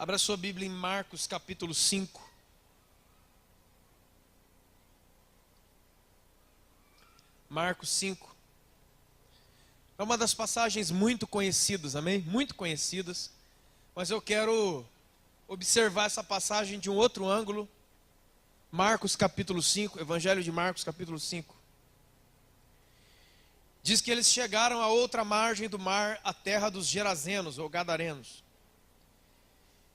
Abra sua Bíblia em Marcos capítulo 5. Marcos 5. É uma das passagens muito conhecidas, amém? Muito conhecidas. Mas eu quero observar essa passagem de um outro ângulo. Marcos capítulo 5, Evangelho de Marcos capítulo 5. Diz que eles chegaram à outra margem do mar, a terra dos Gerazenos, ou Gadarenos.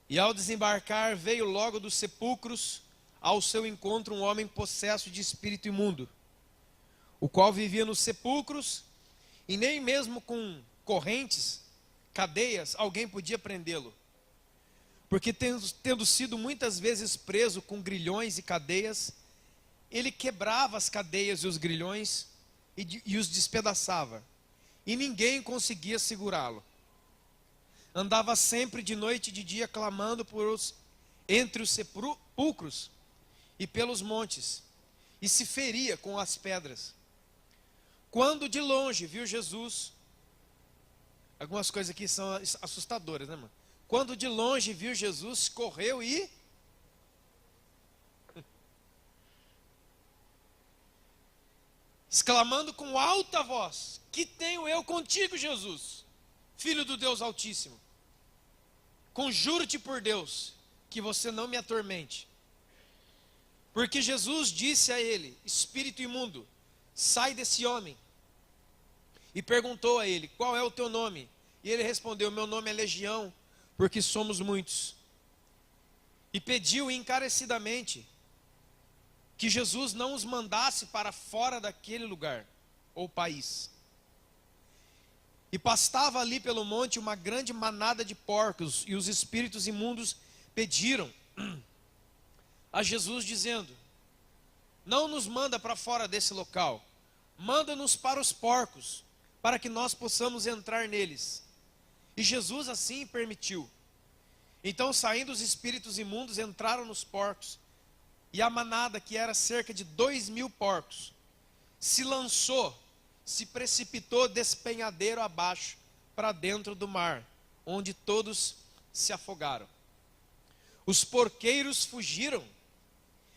E ao desembarcar, veio logo dos sepulcros ao seu encontro um homem possesso de espírito imundo, o qual vivia nos sepulcros, e nem mesmo com correntes, cadeias, alguém podia prendê-lo. Porque tendo sido muitas vezes preso com grilhões e cadeias, ele quebrava as cadeias e os grilhões e os despedaçava, e ninguém conseguia segurá-lo. Andava sempre de noite e de dia clamando entre os sepulcros e pelos montes, e se feria com as pedras. Quando de longe viu Jesus, algumas coisas aqui são assustadoras, né, mano? Quando de longe viu Jesus, correu e exclamando com alta voz: que tenho eu contigo, Jesus, Filho do Deus Altíssimo? Conjuro-te por Deus, que você não me atormente. Porque Jesus disse a ele: espírito imundo, sai desse homem. E perguntou a ele: qual é o teu nome? E ele respondeu: meu nome é Legião, porque somos muitos. E pediu encarecidamente que Jesus não os mandasse para fora daquele lugar, ou país. E pastava ali pelo monte uma grande manada de porcos, e os espíritos imundos pediram a Jesus, dizendo: não nos manda para fora desse local, manda-nos para os porcos, para que nós possamos entrar neles. E Jesus assim permitiu. Então, saindo os espíritos imundos, entraram nos porcos, e a manada, que era cerca de 2.000 porcos, se lançou, se precipitou despenhadeiro abaixo, para dentro do mar, onde todos se afogaram. Os porqueiros fugiram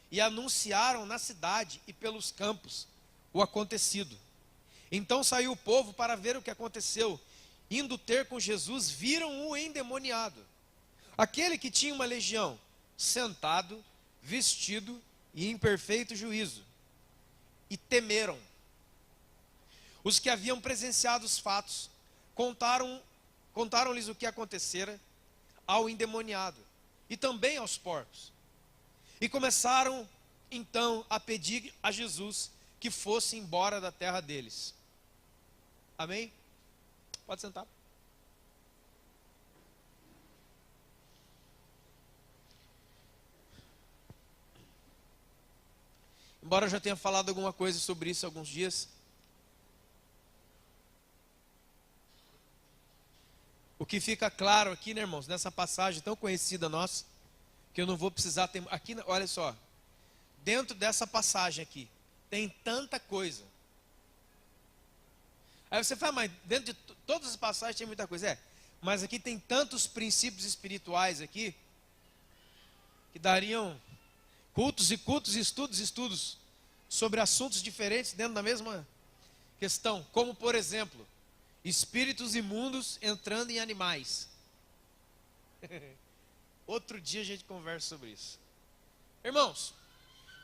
e anunciaram na cidade e pelos campos o acontecido. Então saiu o povo para ver o que aconteceu. Indo ter com Jesus, viram o endemoniado, aquele que tinha uma legião, sentado, vestido e em perfeito juízo, e temeram. Os que haviam presenciado os fatos contaram-lhes o que acontecera ao endemoniado e também aos porcos, e começaram então a pedir a Jesus que fosse embora da terra deles. Amém? Pode sentar. Embora eu já tenha falado alguma coisa sobre isso há alguns dias, o que fica claro aqui, né, irmãos, nessa passagem tão conhecida nossa, que eu não vou precisar ter aqui, olha só, dentro dessa passagem aqui, tem tanta coisa. Aí você fala, mas dentro de todas as passagens tem muita coisa. Mas aqui tem tantos princípios espirituais aqui, que dariam cultos e cultos, estudos e estudos, sobre assuntos diferentes dentro da mesma questão. Como, por exemplo, espíritos imundos entrando em animais. Outro dia a gente conversa sobre isso. Irmãos,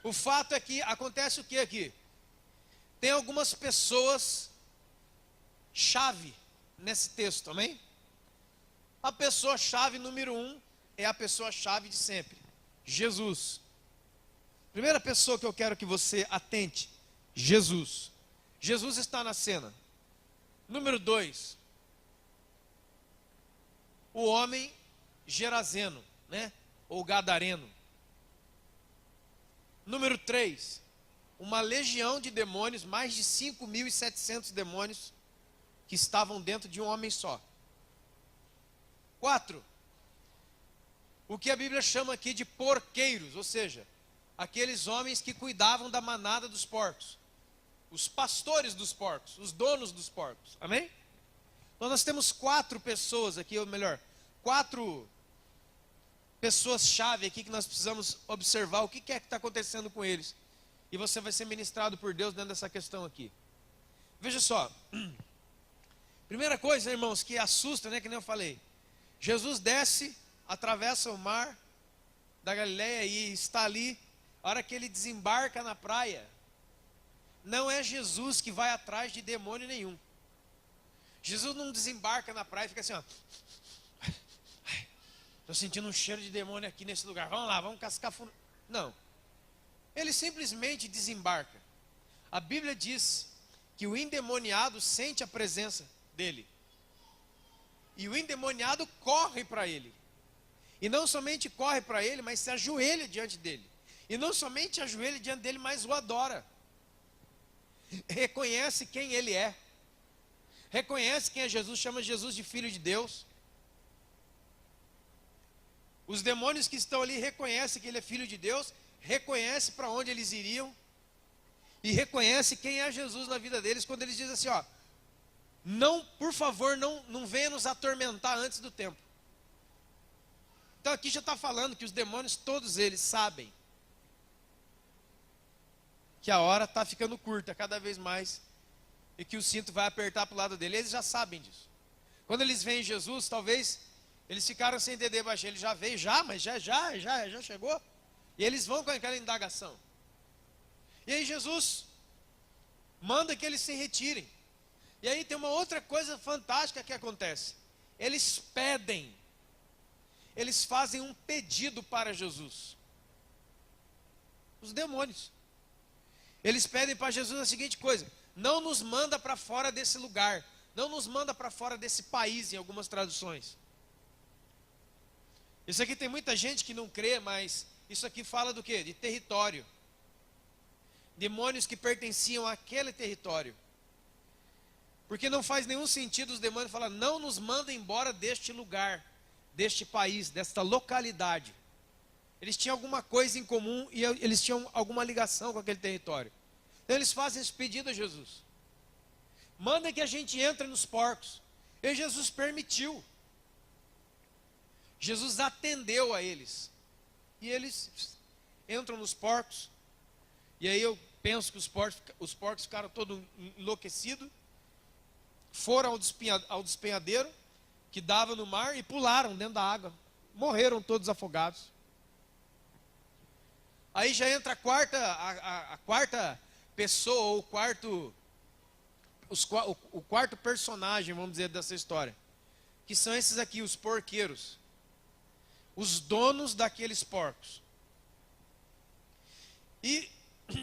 o fato é que acontece o que aqui? Tem algumas pessoas chave nesse texto, amém? A pessoa chave número 1 é a pessoa chave de sempre, Jesus. Primeira pessoa que eu quero que você atente: Jesus. Jesus está na cena. Número 2, o homem gerazeno, né? Ou gadareno. Número 3, uma legião de demônios, mais de 5.700 demônios, que estavam dentro de um homem só. 4, o que a Bíblia chama aqui de porqueiros, ou seja, aqueles homens que cuidavam da manada dos porcos, os pastores dos porcos, os donos dos porcos, amém? Então nós temos 4 pessoas aqui, ou melhor, 4 pessoas-chave aqui que nós precisamos observar o que é que está acontecendo com eles. E você vai ser ministrado por Deus dentro dessa questão aqui. Veja só. Primeira coisa, irmãos, que assusta, né, que nem eu falei. Jesus desce, atravessa o mar da Galileia e está ali. A hora que ele desembarca na praia, não é Jesus que vai atrás de demônio nenhum. Jesus não desembarca na praia e fica assim, ó. Estou sentindo um cheiro de demônio aqui nesse lugar. Vamos lá, vamos cascar fundo. Não. Ele simplesmente desembarca. A Bíblia diz que o endemoniado sente a presença dele. E o endemoniado corre para ele. E não somente corre para ele, mas se ajoelha diante dele. E não somente ajoelha diante dele, mas o adora. Reconhece quem ele é. Reconhece quem é Jesus, chama Jesus de Filho de Deus. Os demônios que estão ali reconhecem que ele é Filho de Deus, reconhecem para onde eles iriam, e reconhecem quem é Jesus na vida deles, quando eles dizem assim, ó, não, por favor, não venha nos atormentar antes do tempo. Então aqui já está falando que os demônios, todos eles sabem que a hora está ficando curta cada vez mais, e que o cinto vai apertar para o lado dele. Eles já sabem disso. Quando eles veem Jesus, talvez eles ficaram sem entender, mas ele já veio, mas já chegou. E eles vão com aquela indagação. E aí Jesus manda que eles se retirem. E aí tem uma outra coisa fantástica que acontece. Eles pedem. Eles fazem um pedido para Jesus. Os demônios. Eles pedem para Jesus a seguinte coisa: não nos manda para fora desse lugar. Não nos manda para fora desse país, em algumas traduções. Isso aqui tem muita gente que não crê, mas isso aqui fala do quê? De território. Demônios que pertenciam àquele território. Porque não faz nenhum sentido os demônios falar, não nos manda embora deste lugar, deste país, desta localidade. Eles tinham alguma coisa em comum e eles tinham alguma ligação com aquele território. Então eles fazem esse pedido a Jesus. Manda que a gente entre nos porcos. E Jesus permitiu. Jesus atendeu a eles. E eles entram nos porcos. E aí eu penso que os porcos ficaram todos enlouquecidos. Foram ao despenhadeiro que dava no mar e pularam dentro da água. Morreram todos afogados. Aí já entra a quarta pessoa, ou o quarto personagem, vamos dizer, dessa história. Que são esses aqui, os porqueiros. Os donos daqueles porcos. E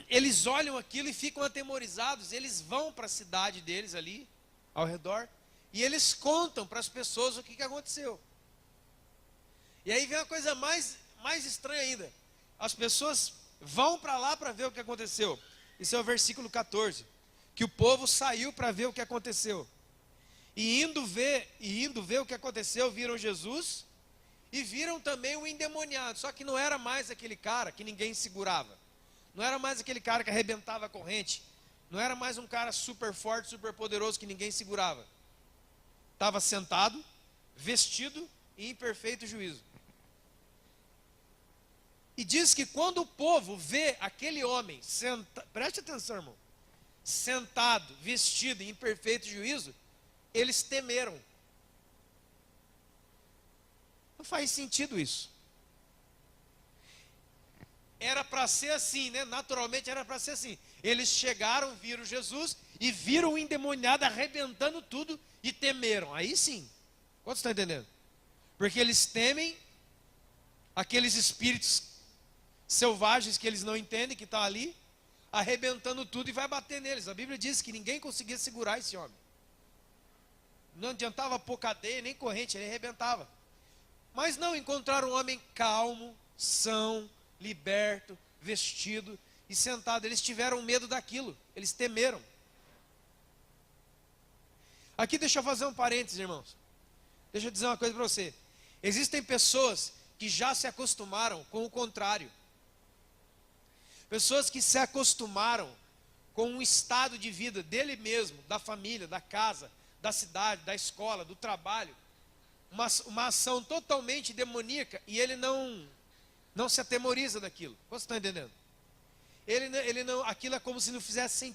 eles olham aquilo e ficam atemorizados. Eles vão para a cidade deles ali, ao redor, e eles contam para as pessoas o que aconteceu. E aí vem uma coisa mais estranha ainda. As pessoas vão para lá para ver o que aconteceu. Isso é o versículo 14. Que o povo saiu para ver o que aconteceu. E indo ver o que aconteceu, viram Jesus e viram também o endemoniado. Só que não era mais aquele cara que ninguém segurava. Não era mais aquele cara que arrebentava a corrente. Não era mais um cara super forte, super poderoso que ninguém segurava. Estava sentado, vestido e em perfeito juízo. E diz que quando o povo vê aquele homem, preste atenção, irmão, sentado, vestido e em perfeito juízo, eles temeram. Não faz sentido isso. Era para ser assim, né? Naturalmente era para ser assim. Eles chegaram, viram Jesus e viram o endemoniado arrebentando tudo e temeram. Aí sim. Quantos estão entendendo? Porque eles temem aqueles espíritos selvagens que eles não entendem, que estão ali, arrebentando tudo e vai bater neles. A Bíblia diz que ninguém conseguia segurar esse homem. Não adiantava pôr cadeia nem corrente, ele arrebentava. Mas não, encontraram um homem calmo, são, liberto, vestido e sentado. Eles tiveram medo daquilo, eles temeram. Aqui deixa eu fazer um parênteses, irmãos. Deixa eu dizer uma coisa para você. Existem pessoas que já se acostumaram com o contrário. Pessoas que se acostumaram com um estado de vida dele mesmo, da família, da casa, da cidade, da escola, do trabalho, uma ação totalmente demoníaca e ele não se atemoriza daquilo. Você está entendendo? Ele não, aquilo é como se não fizesse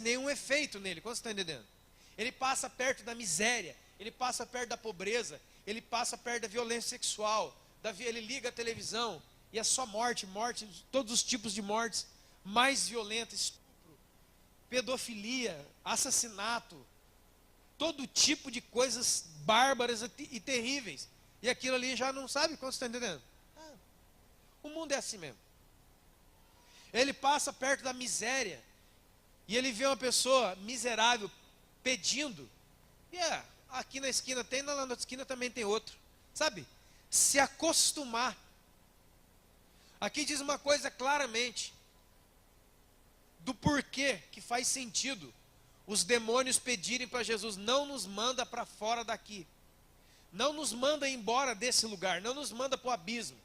nenhum efeito nele. Você está entendendo? Ele passa perto da miséria, ele passa perto da pobreza, ele passa perto da violência sexual, ele liga a televisão e é só morte, todos os tipos de mortes mais violentas, estupro, pedofilia, assassinato, todo tipo de coisas bárbaras e terríveis. E aquilo ali já não sabe, quando você está entendendo? O mundo é assim mesmo. Ele passa perto da miséria e ele vê uma pessoa miserável pedindo. E aqui na esquina tem, lá na esquina também tem outro. Sabe? Se acostumar. Aqui diz uma coisa claramente. Do porquê que faz sentido os demônios pedirem para Jesus: não nos manda para fora daqui. Não nos manda embora desse lugar. Não nos manda para o abismo.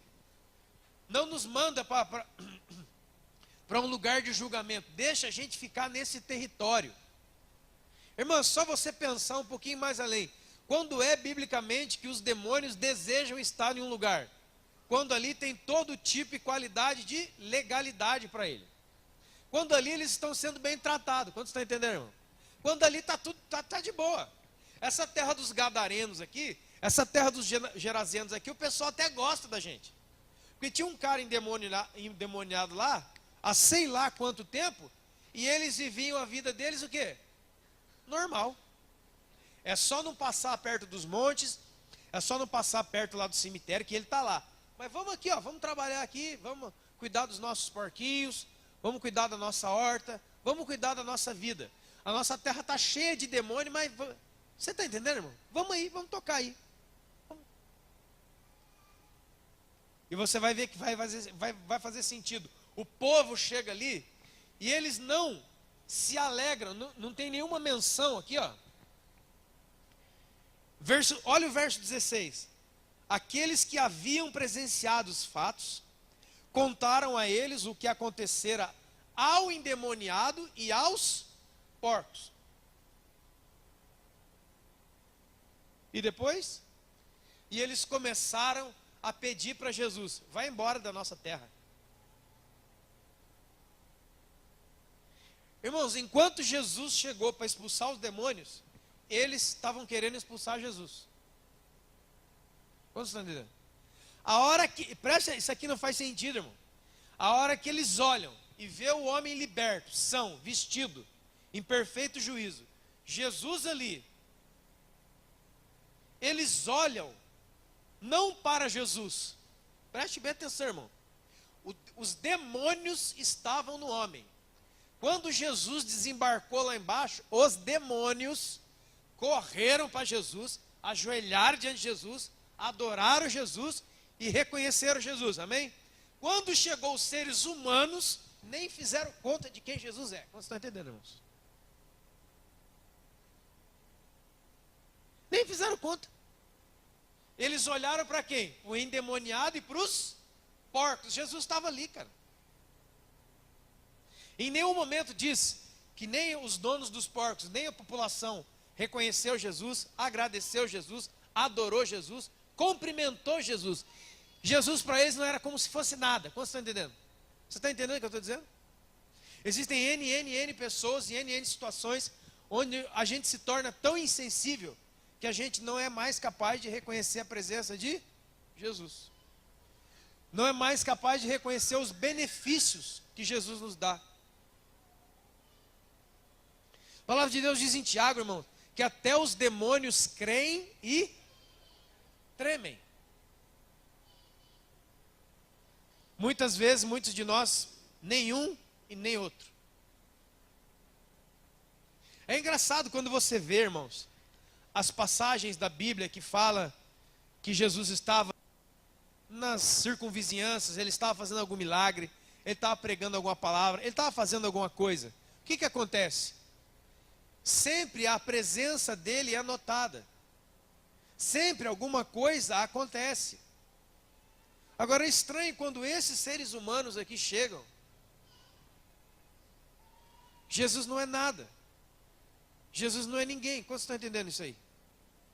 Não nos manda para um lugar de julgamento. Deixa a gente ficar nesse território. Irmão, só você pensar um pouquinho mais além. Quando é biblicamente que os demônios desejam estar em um lugar? Quando ali tem todo tipo e qualidade de legalidade para ele. Quando ali eles estão sendo bem tratados. Quando você está entendendo, irmão? Quando ali está tudo tá de boa. Essa terra dos gadarenos aqui, essa terra dos gerazenos aqui, o pessoal até gosta da gente. Porque tinha um cara endemoniado lá, há sei lá quanto tempo, e eles viviam a vida deles o quê? Normal. É só não passar perto dos montes, é só não passar perto lá do cemitério, que ele está lá. Mas vamos aqui, vamos trabalhar aqui, vamos cuidar dos nossos porquinhos, vamos cuidar da nossa horta, vamos cuidar da nossa vida. A nossa terra está cheia de demônio, mas você está entendendo, irmão? Vamos aí, vamos tocar aí. E você vai ver que vai fazer sentido. O povo chega ali e eles não se alegram, não tem nenhuma menção aqui, ó. Olha o verso 16. Aqueles que haviam presenciado os fatos contaram a eles o que acontecera ao endemoniado e aos porcos. E depois? E eles começaram a pedir para Jesus: vai embora da nossa terra. Irmãos, enquanto Jesus chegou para expulsar os demônios, eles estavam querendo expulsar Jesus. Quantos estão entendendo? A hora que, presta, isso aqui não faz sentido, irmão. A hora que eles olham e vê o homem liberto, são, vestido, em perfeito juízo, Jesus ali, eles olham não para Jesus. Preste bem atenção, irmão. Os demônios estavam no homem. Quando Jesus desembarcou lá embaixo, os demônios correram para Jesus, ajoelharam diante de Jesus, adoraram Jesus e reconheceram Jesus, amém? Quando chegou os seres humanos, nem fizeram conta de quem Jesus é. Você está entendendo, irmãos? Nem fizeram conta. Eles olharam para quem? O endemoniado e para os porcos. Jesus estava ali, cara. Em nenhum momento diz que nem os donos dos porcos, nem a população reconheceu Jesus, agradeceu Jesus, adorou Jesus, cumprimentou Jesus. Jesus para eles não era como se fosse nada. Como você está entendendo? Você está entendendo o que eu estou dizendo? Existem N pessoas e N situações onde a gente se torna tão insensível que a gente não é mais capaz de reconhecer a presença de Jesus. Não é mais capaz de reconhecer os benefícios que Jesus nos dá. A palavra de Deus diz em Tiago, irmão, que até os demônios creem e tremem. Muitas vezes, muitos de nós, nenhum e nem outro. É engraçado quando você vê, irmãos, as passagens da Bíblia que fala que Jesus estava nas circunvizinhanças, ele estava fazendo algum milagre, ele estava pregando alguma palavra, ele estava fazendo alguma coisa. O que acontece? Sempre a presença dele é notada. Sempre alguma coisa acontece. Agora é estranho quando esses seres humanos aqui chegam. Jesus não é nada. Jesus não é ninguém. Quantos estão entendendo isso aí?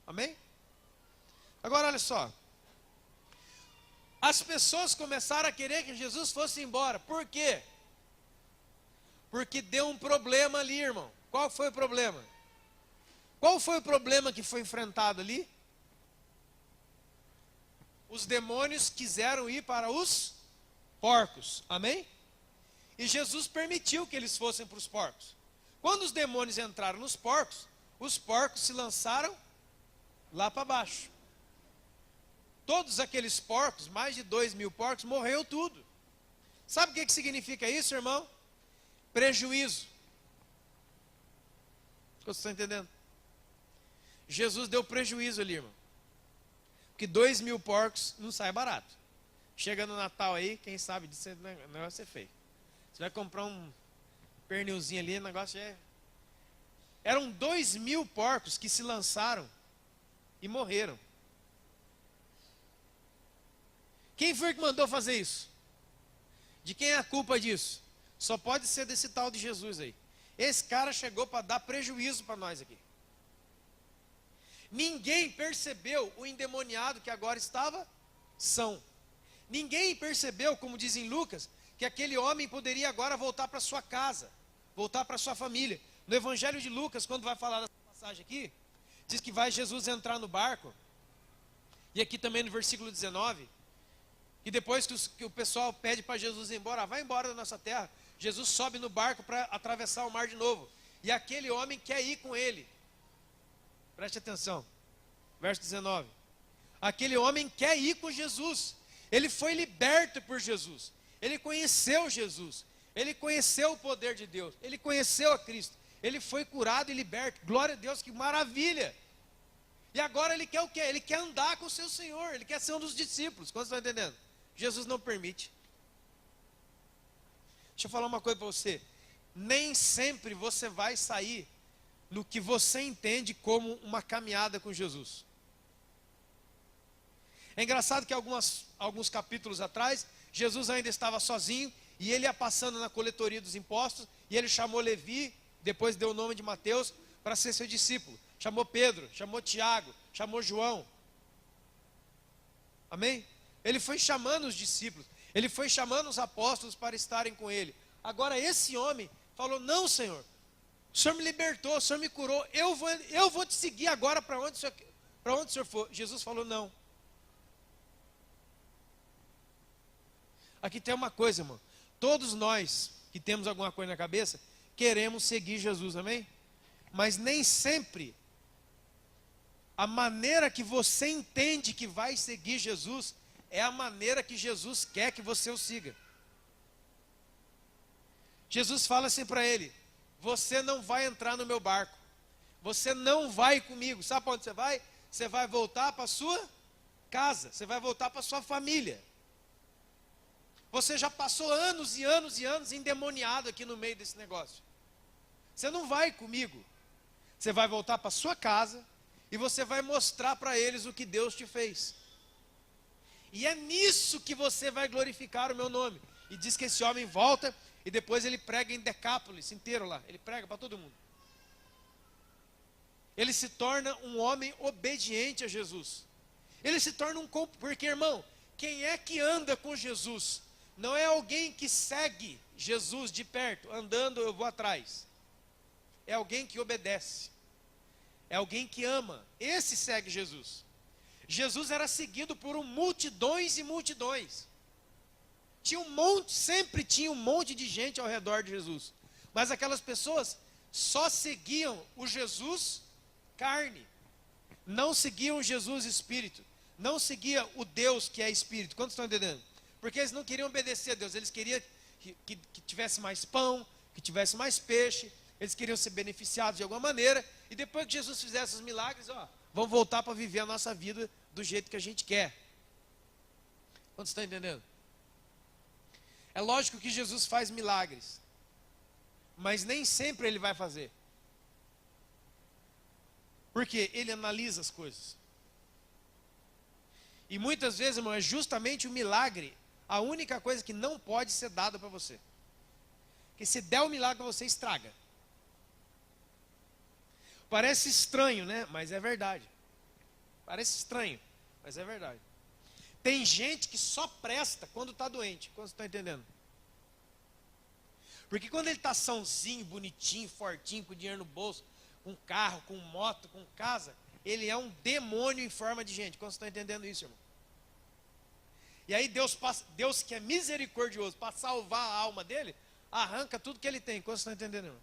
Amém? Agora olha só. As pessoas começaram a querer que Jesus fosse embora. Por quê? Porque deu um problema ali, irmão. Qual foi o problema? Qual foi o problema que foi enfrentado ali? Os demônios quiseram ir para os porcos. Amém? E Jesus permitiu que eles fossem para os porcos. Quando os demônios entraram nos porcos, os porcos se lançaram lá para baixo. Todos aqueles porcos, mais de 2.000 porcos, morreu tudo. Sabe o que significa isso, irmão? Prejuízo. Você está entendendo? Jesus deu prejuízo ali, irmão. Porque 2.000 porcos não sai barato. Chega no Natal aí, quem sabe disso, o negócio é feio. Você vai comprar um pernilzinho ali, o negócio é... Eram 2.000 porcos que se lançaram e morreram. Quem foi que mandou fazer isso? De quem é a culpa disso? Só pode ser desse tal de Jesus aí. Esse cara chegou para dar prejuízo para nós aqui. Ninguém percebeu o endemoniado que agora estava são. Ninguém percebeu, como diz em Lucas, que aquele homem poderia agora voltar para sua casa, voltar para sua família. No Evangelho de Lucas, quando vai falar dessa passagem aqui, diz que vai Jesus entrar no barco, e aqui também no versículo 19, e depois que o pessoal pede para Jesus ir embora, vai embora da nossa terra, Jesus sobe no barco para atravessar o mar de novo, e aquele homem quer ir com ele. Preste atenção, verso 19, aquele homem quer ir com Jesus, ele foi liberto por Jesus, ele conheceu Jesus, ele conheceu o poder de Deus, ele conheceu a Cristo, ele foi curado e liberto, glória a Deus, que maravilha. E agora ele quer o quê? Ele quer andar com o seu Senhor, ele quer ser um dos discípulos. Quantos estão entendendo? Jesus não permite. Deixa eu falar uma coisa para você, nem sempre você vai sair no que você entende como uma caminhada com Jesus. É engraçado que alguns capítulos atrás, Jesus ainda estava sozinho, e ele ia passando na coletoria dos impostos, e ele chamou Levi, depois deu o nome de Mateus, para ser seu discípulo. Chamou Pedro, chamou Tiago, chamou João. Amém? Ele foi chamando os discípulos, ele foi chamando os apóstolos para estarem com ele. Agora esse homem falou, não, Senhor, o Senhor me libertou, o Senhor me curou, eu vou te seguir agora para onde o Senhor for. Jesus falou, não. Aqui tem uma coisa, irmão, todos nós que temos alguma coisa na cabeça, queremos seguir Jesus, amém? Mas nem sempre a maneira que você entende que vai seguir Jesus é a maneira que Jesus quer que você o siga. Jesus fala assim para ele, você não vai entrar no meu barco, você não vai comigo. Sabe para onde você vai? Você vai voltar para a sua casa, você vai voltar para a sua família. Você já passou anos e anos e anos endemoniado aqui no meio desse negócio. Você não vai comigo. Você vai voltar para sua casa e você vai mostrar para eles o que Deus te fez. E é nisso que você vai glorificar o meu nome. E diz que esse homem volta e depois ele prega em Decápolis inteiro lá. Ele prega para todo mundo. Ele se torna um homem obediente a Jesus. Ele se torna porque, irmão, quem é que anda com Jesus? Não é alguém que segue Jesus de perto, andando eu vou atrás. É alguém que obedece. É alguém que ama. Esse segue Jesus. Jesus era seguido por multidões e multidões. Sempre tinha um monte de gente ao redor de Jesus. Mas aquelas pessoas só seguiam o Jesus carne. Não seguiam o Jesus espírito. Não seguia o Deus que é espírito. Quantos estão entendendo? Porque eles não queriam obedecer a Deus. Eles queriam que tivesse mais pão, que tivesse mais peixe. Eles queriam ser beneficiados de alguma maneira. E depois que Jesus fizesse os milagres, vamos voltar para viver a nossa vida do jeito que a gente quer. Quantos estão entendendo? É lógico que Jesus faz milagres, mas nem sempre ele vai fazer. Porque ele analisa as coisas. E muitas vezes, irmão, é justamente o milagre a única coisa que não pode ser dada para você. Porque se der o milagre para você, estraga. Parece estranho, né? Mas é verdade. Parece estranho. mas é verdade. Tem gente que só presta quando está doente, quando você está entendendo? Porque quando ele está sãozinho, bonitinho, fortinho, com dinheiro no bolso, com carro, com moto, com casa, ele é um demônio em forma de gente. Quando você está entendendo isso, irmão? E aí Deus que é misericordioso para salvar a alma dele, arranca tudo que ele tem. Quando você está entendendo, irmão?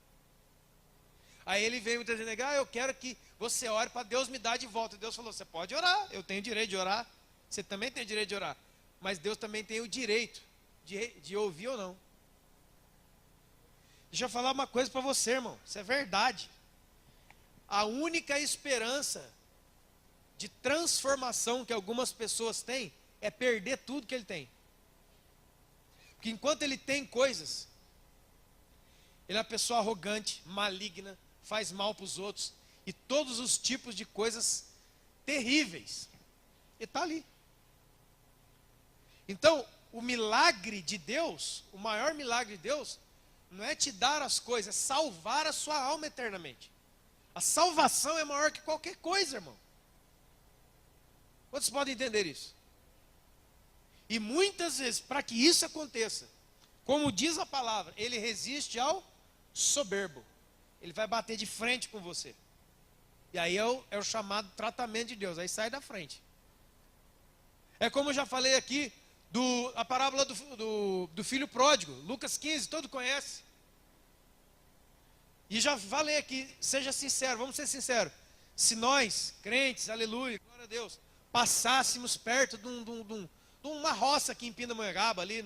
Aí ele veio muitas vezes, eu quero que você ore para Deus me dar de volta. Deus falou, você pode orar, eu tenho direito de orar. Você também tem direito de orar. Mas Deus também tem o direito de ouvir ou não. Deixa eu falar uma coisa para você, irmão. Isso é verdade. A única esperança de transformação que algumas pessoas têm é perder tudo que ele tem. Porque enquanto ele tem coisas, ele é uma pessoa arrogante, maligna, faz mal para os outros e todos os tipos de coisas terríveis. E está ali. Então, o milagre de Deus, o maior milagre de Deus, não é te dar as coisas, é salvar a sua alma eternamente. A salvação é maior que qualquer coisa, irmão. Quantos podem entender isso? E muitas vezes, para que isso aconteça, como diz a palavra, ele resiste ao soberbo. Ele vai bater de frente com você. E aí é o chamado tratamento de Deus, aí sai da frente. É como eu já falei aqui, a parábola do filho pródigo, Lucas 15, todo conhece. E já falei aqui, seja sincero, vamos ser sinceros. Se nós, crentes, aleluia, glória a Deus, passássemos perto de uma roça aqui em Pindamonhangaba, ali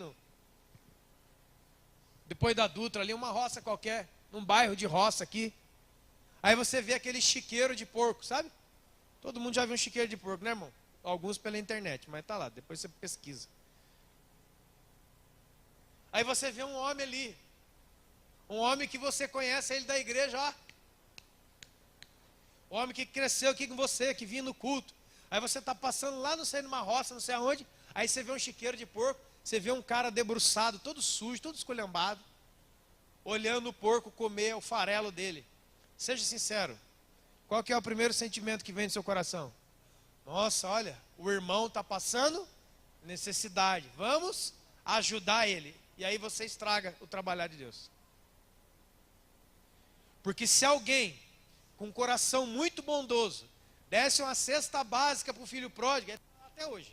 depois da Dutra, ali uma roça qualquer, num bairro de roça aqui. Aí você vê aquele chiqueiro de porco, sabe? Todo mundo já viu um chiqueiro de porco, né, irmão? Alguns pela internet, mas tá lá, depois você pesquisa. Aí você vê um homem ali, um homem que você conhece, ele da igreja, ó. O homem que cresceu aqui com você, que vinha no culto. Aí você está passando lá, não sei, numa roça, não sei aonde. Aí você vê um chiqueiro de porco, você vê um cara debruçado, todo sujo, todo esculhambado, olhando o porco comer o farelo dele. Seja sincero, qual que é o primeiro sentimento que vem do seu coração? Nossa, olha, o irmão está passando necessidade, vamos ajudar ele. E aí você estraga o trabalhar de Deus. Porque se alguém com um coração muito bondoso desse uma cesta básica para o filho pródigo, é até hoje.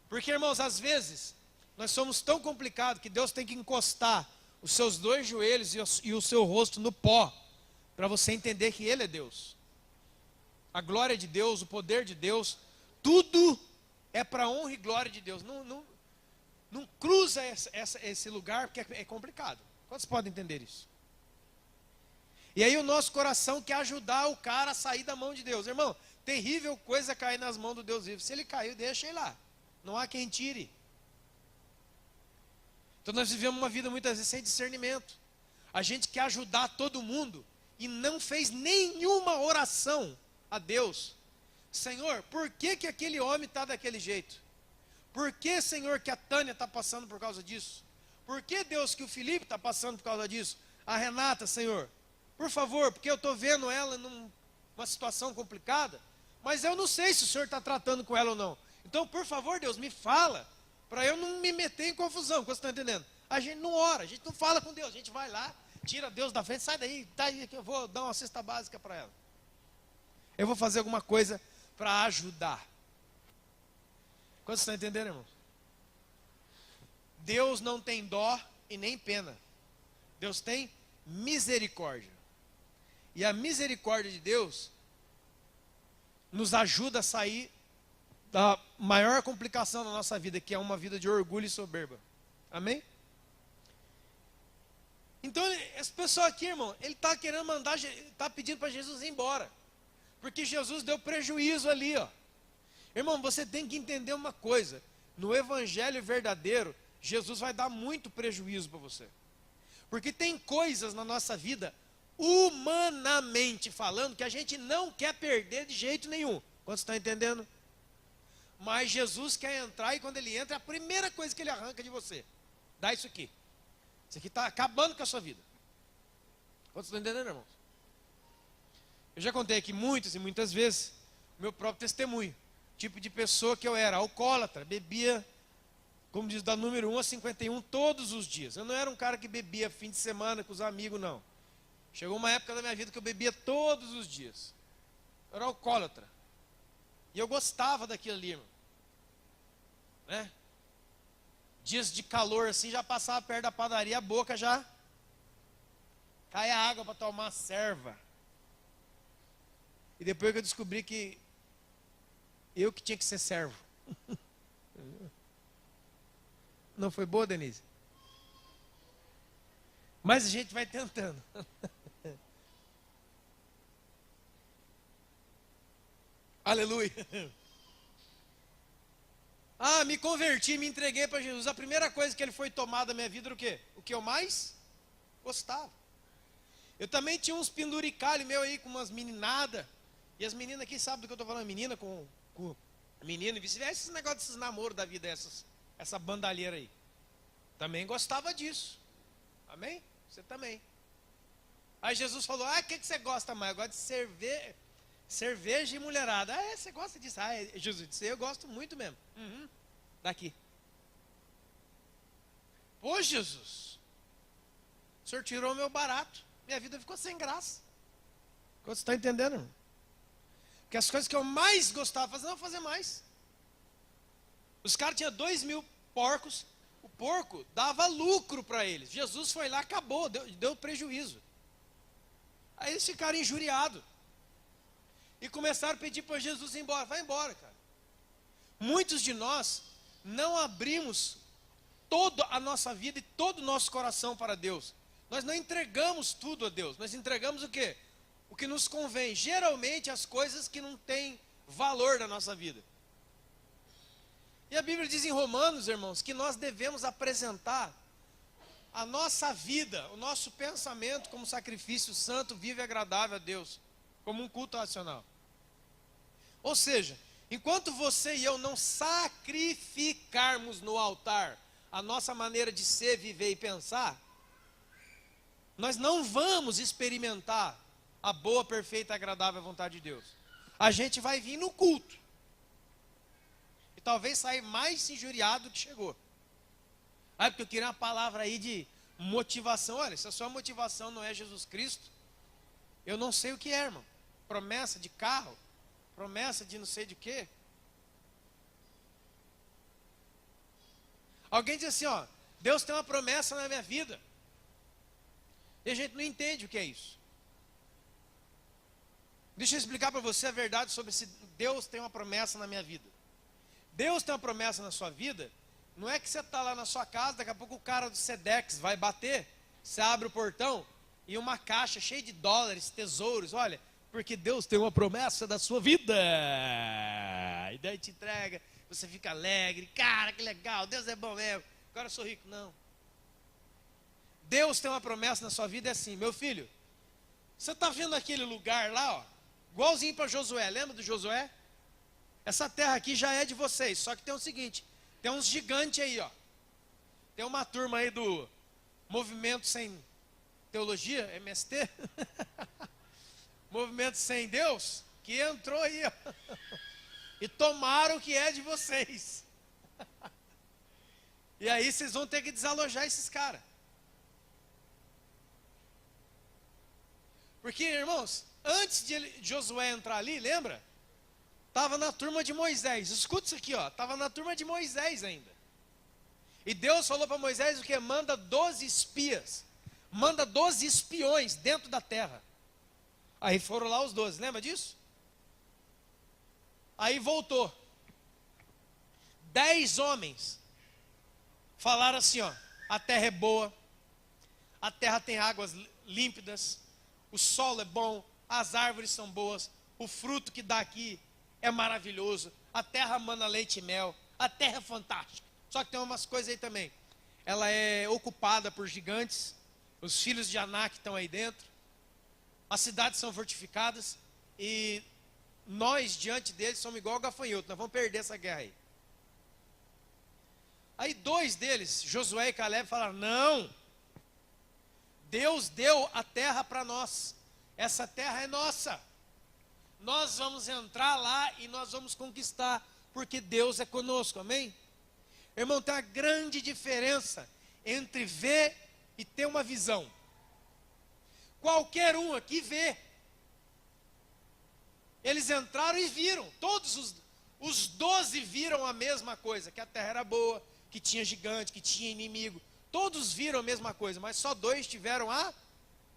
Porque, irmãos, às vezes nós somos tão complicados que Deus tem que encostar os seus dois joelhos e o seu rosto no pó, para você entender que Ele é Deus. A glória de Deus, o poder de Deus, tudo é para honra e glória de Deus. Não cruza esse lugar, porque é complicado. Quantos podem entender isso? E aí o nosso coração quer ajudar o cara a sair da mão de Deus. Irmão, terrível coisa cair nas mãos do Deus vivo. Se ele caiu, deixa ele lá. Não há quem tire. Então nós vivemos uma vida muitas vezes sem discernimento. A gente quer ajudar todo mundo e não fez nenhuma oração a Deus. Senhor, por que aquele homem está daquele jeito? Por que, Senhor, que a Tânia está passando por causa disso? Por que, Deus, que o Felipe está passando por causa disso? A Renata, Senhor, por favor, porque eu estou vendo ela numa situação complicada, mas eu não sei se o Senhor está tratando com ela ou não. Então, por favor, Deus, me fala, para eu não me meter em confusão. Você está entendendo? A gente não ora, a gente não fala com Deus, a gente vai lá, tira Deus da frente, sai daí, tá aí que eu vou dar uma cesta básica para ela. Eu vou fazer alguma coisa para ajudar. Quantos estão entendendo, irmão? Deus não tem dó e nem pena. Deus tem misericórdia. E a misericórdia de Deus nos ajuda a sair da maior complicação da nossa vida, que é uma vida de orgulho e soberba. Amém? Então, esse pessoal aqui, irmão, ele está querendo mandar, está pedindo para Jesus ir embora. Porque Jesus deu prejuízo ali, ó. Irmão, você tem que entender uma coisa. No evangelho verdadeiro, Jesus vai dar muito prejuízo para você. Porque tem coisas na nossa vida, humanamente falando, que a gente não quer perder de jeito nenhum. Quantos estão entendendo? Mas Jesus quer entrar e quando ele entra, é a primeira coisa que ele arranca de você. Dá isso aqui. Isso aqui está acabando com a sua vida. Quantos estão entendendo, irmãos? Eu já contei aqui muitas e muitas vezes o meu próprio testemunho. Tipo de pessoa que eu era, alcoólatra, bebia, como diz, da número 1 a 51 todos os dias. Eu não era um cara que bebia fim de semana com os amigos, não. Chegou uma época da minha vida que eu bebia todos os dias. Eu era alcoólatra. E eu gostava daquilo ali, irmão. Né? Dias de calor assim, já passava perto da padaria, a boca já caia água para tomar serva. E depois que eu descobri que eu que tinha que ser servo. Não foi boa, Denise? Mas a gente vai tentando. Aleluia. Ah, me converti, me entreguei para Jesus. A primeira coisa que ele foi tomar da minha vida era o quê? O que eu mais gostava. Eu também tinha uns penduricalhos meu aí com umas meninadas. E as meninas aqui sabem do que eu estou falando, menina com menino e vice-versa. Esses negócios desses namoros da vida, essa bandalheira aí. Também gostava disso. Amém? Você também. Aí Jesus falou, o que você gosta mais? Eu gosto de cerveja e mulherada. Você gosta disso? Jesus disse, eu gosto muito mesmo. Daqui. Pô, Jesus, o Senhor tirou o meu barato. Minha vida ficou sem graça. Você está entendendo, irmão? Porque as coisas que eu mais gostava de fazer, não vou fazer mais. Os caras tinham 2.000 porcos. O porco dava lucro para eles. Jesus foi lá, acabou, deu prejuízo. Aí eles ficaram injuriados. E começaram a pedir para Jesus ir embora. Vai embora, cara. Muitos de nós não abrimos toda a nossa vida e todo o nosso coração para Deus. Nós não entregamos tudo a Deus. Nós entregamos o quê? O que nos convém. Geralmente as coisas que não têm valor na nossa vida. E a Bíblia diz em Romanos, irmãos, que nós devemos apresentar a nossa vida, o nosso pensamento como sacrifício santo, vivo e agradável a Deus. Como um culto racional. Ou seja, enquanto você e eu não sacrificarmos no altar a nossa maneira de ser, viver e pensar, nós não vamos experimentar a boa, perfeita e agradável vontade de Deus. A gente vai vir no culto. E talvez sair mais injuriado do que chegou. Porque eu queria uma palavra aí de motivação. Olha, se a sua motivação não é Jesus Cristo, eu não sei o que é, irmão. Promessa de carro, promessa de não sei de quê. Alguém diz assim, Deus tem uma promessa na minha vida. E a gente não entende o que é isso. Deixa eu explicar para você a verdade sobre se Deus tem uma promessa na minha vida. Deus tem uma promessa na sua vida, não é que você está lá na sua casa, daqui a pouco o cara do Sedex vai bater, você abre o portão e uma caixa cheia de dólares, tesouros, olha, porque Deus tem uma promessa da sua vida. E daí te entrega, você fica alegre, cara, que legal, Deus é bom mesmo, agora eu sou rico. Não. Deus tem uma promessa na sua vida, é assim, meu filho, você está vendo aquele lugar lá, igualzinho para Josué, lembra do Josué? Essa terra aqui já é de vocês, só que tem o seguinte, tem uns gigantes aí, tem uma turma aí do Movimento Sem Teologia, MST, Movimento Sem Deus, que entrou aí, e tomaram o que é de vocês. E aí vocês vão ter que desalojar esses caras. Porque, irmãos, antes de Josué entrar ali, lembra? Estava na turma de Moisés. Escuta isso aqui, estava na turma de Moisés ainda. E Deus falou para Moisés o que? Manda 12 espias. Manda 12 espiões dentro da terra. Aí foram lá os 12, lembra disso? Aí voltou. 10 homens falaram assim, a terra é boa, a terra tem águas límpidas, o solo é bom, as árvores são boas, o fruto que dá aqui é maravilhoso, a terra mana leite e mel, a terra é fantástica. Só que tem umas coisas aí também. Ela é ocupada por gigantes, os filhos de Anak estão aí dentro, as cidades são fortificadas e nós diante deles somos igual gafanhoto, nós vamos perder essa guerra aí. Aí 2 deles, Josué e Caleb, falaram, não, Deus deu a terra para nós, essa terra é nossa, nós vamos entrar lá e nós vamos conquistar, porque Deus é conosco, amém? Irmão, tem uma grande diferença entre ver e ter uma visão. Qualquer um aqui vê. Eles entraram e viram, todos os 12 viram a mesma coisa, que a terra era boa, que tinha gigante, que tinha inimigo. Todos viram a mesma coisa, mas só 2 tiveram a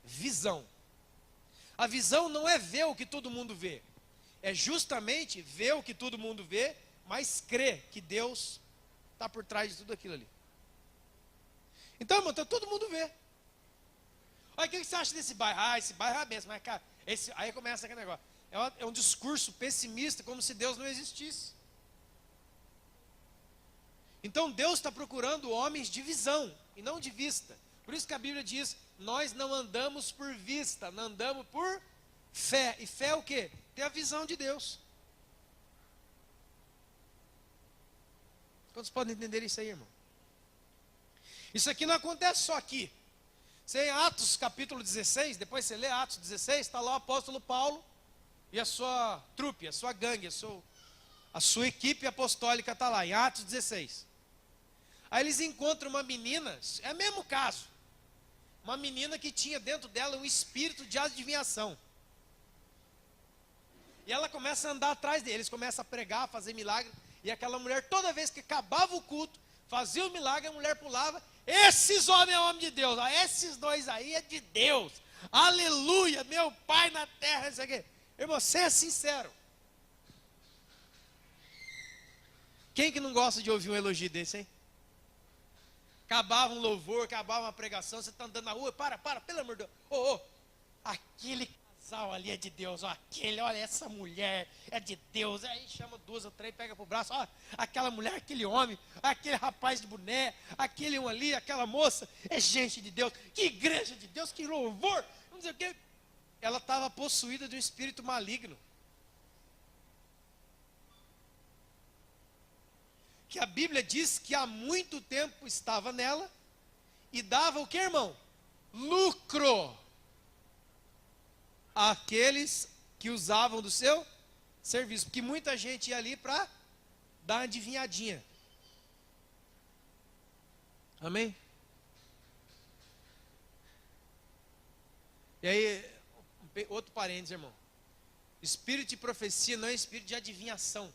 visão. A visão não é ver o que todo mundo vê, é justamente ver o que todo mundo vê, mas crer que Deus está por trás de tudo aquilo ali. Então, irmão, então todo mundo vê. Olha, o que você acha desse bairro? Ah, esse bairro é a benção, mas cara, aí começa aquele negócio. É um discurso pessimista, como se Deus não existisse. Então Deus está procurando homens de visão e não de vista. Por isso que a Bíblia diz, nós não andamos por vista, não andamos por fé. E fé é o quê? Ter a visão de Deus. Quantos podem entender isso aí, irmão? Isso aqui não acontece só aqui. Você em Atos capítulo 16, depois você lê Atos 16, está lá o apóstolo Paulo e a sua trupe, a sua gangue, a sua equipe apostólica está lá, em Atos 16. Aí eles encontram uma menina, é o mesmo caso, uma menina que tinha dentro dela um espírito de adivinhação. E ela começa a andar atrás deles, começa a pregar, a fazer milagre, e aquela mulher, toda vez que acabava o culto, fazia o milagre, a mulher pulava, esses homens é homem de Deus, ó, esses 2 aí é de Deus, aleluia, meu Pai na terra, isso aqui. Irmão, você é sincero. Quem que não gosta de ouvir um elogio desse, hein? Acabava um louvor, acabava uma pregação, você está andando na rua, para, pelo amor de Deus. Ô, aquele casal ali é de Deus, ó, olha, essa mulher é de Deus. Aí chama 2 ou 3, pega pro braço, ó, aquela mulher, aquele homem, aquele rapaz de boné, aquele um ali, aquela moça, é gente de Deus. Que igreja de Deus, que louvor, não sei o quê. Ela estava possuída de um espírito maligno. Que a Bíblia diz que há muito tempo estava nela e dava o que, irmão? Lucro àqueles que usavam do seu serviço. Porque muita gente ia ali para dar uma adivinhadinha. Amém? E aí, outro parênteses, irmão. Espírito de profecia não é espírito de adivinhação.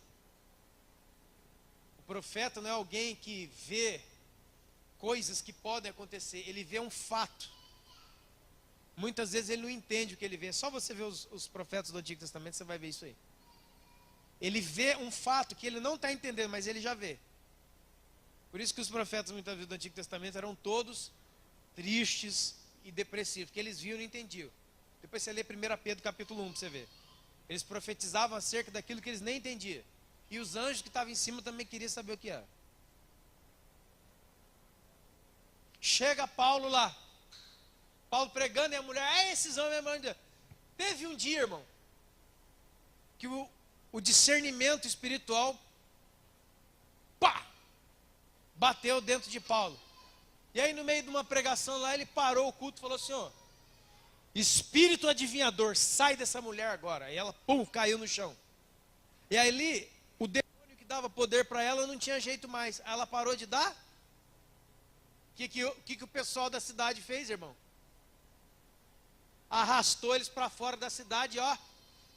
O profeta não é alguém que vê coisas que podem acontecer, ele vê um fato. Muitas vezes ele não entende o que ele vê. Só você ver os profetas do Antigo Testamento, você vai ver isso aí. Ele vê um fato que ele não está entendendo, mas ele já vê. Por isso que os profetas muitas vezes do Antigo Testamento eram todos tristes e depressivos, porque eles viam e não entendiam. Depois você lê 1 Pedro capítulo 1 para você ver. Eles profetizavam acerca daquilo que eles nem entendiam. E os anjos que estavam em cima também queriam saber o que era. Chega Paulo lá. Paulo pregando e a mulher, esses homens é mãe de Deus. Teve um dia, irmão, que o discernimento espiritual, bateu dentro de Paulo. E aí no meio de uma pregação lá, ele parou o culto e falou assim, ó, espírito adivinhador, sai dessa mulher agora. E ela, caiu no chão. E aí ali, o demônio que dava poder para ela não tinha jeito mais. Ela parou de dar. O que o pessoal da cidade fez, irmão? Arrastou eles para fora da cidade, ó.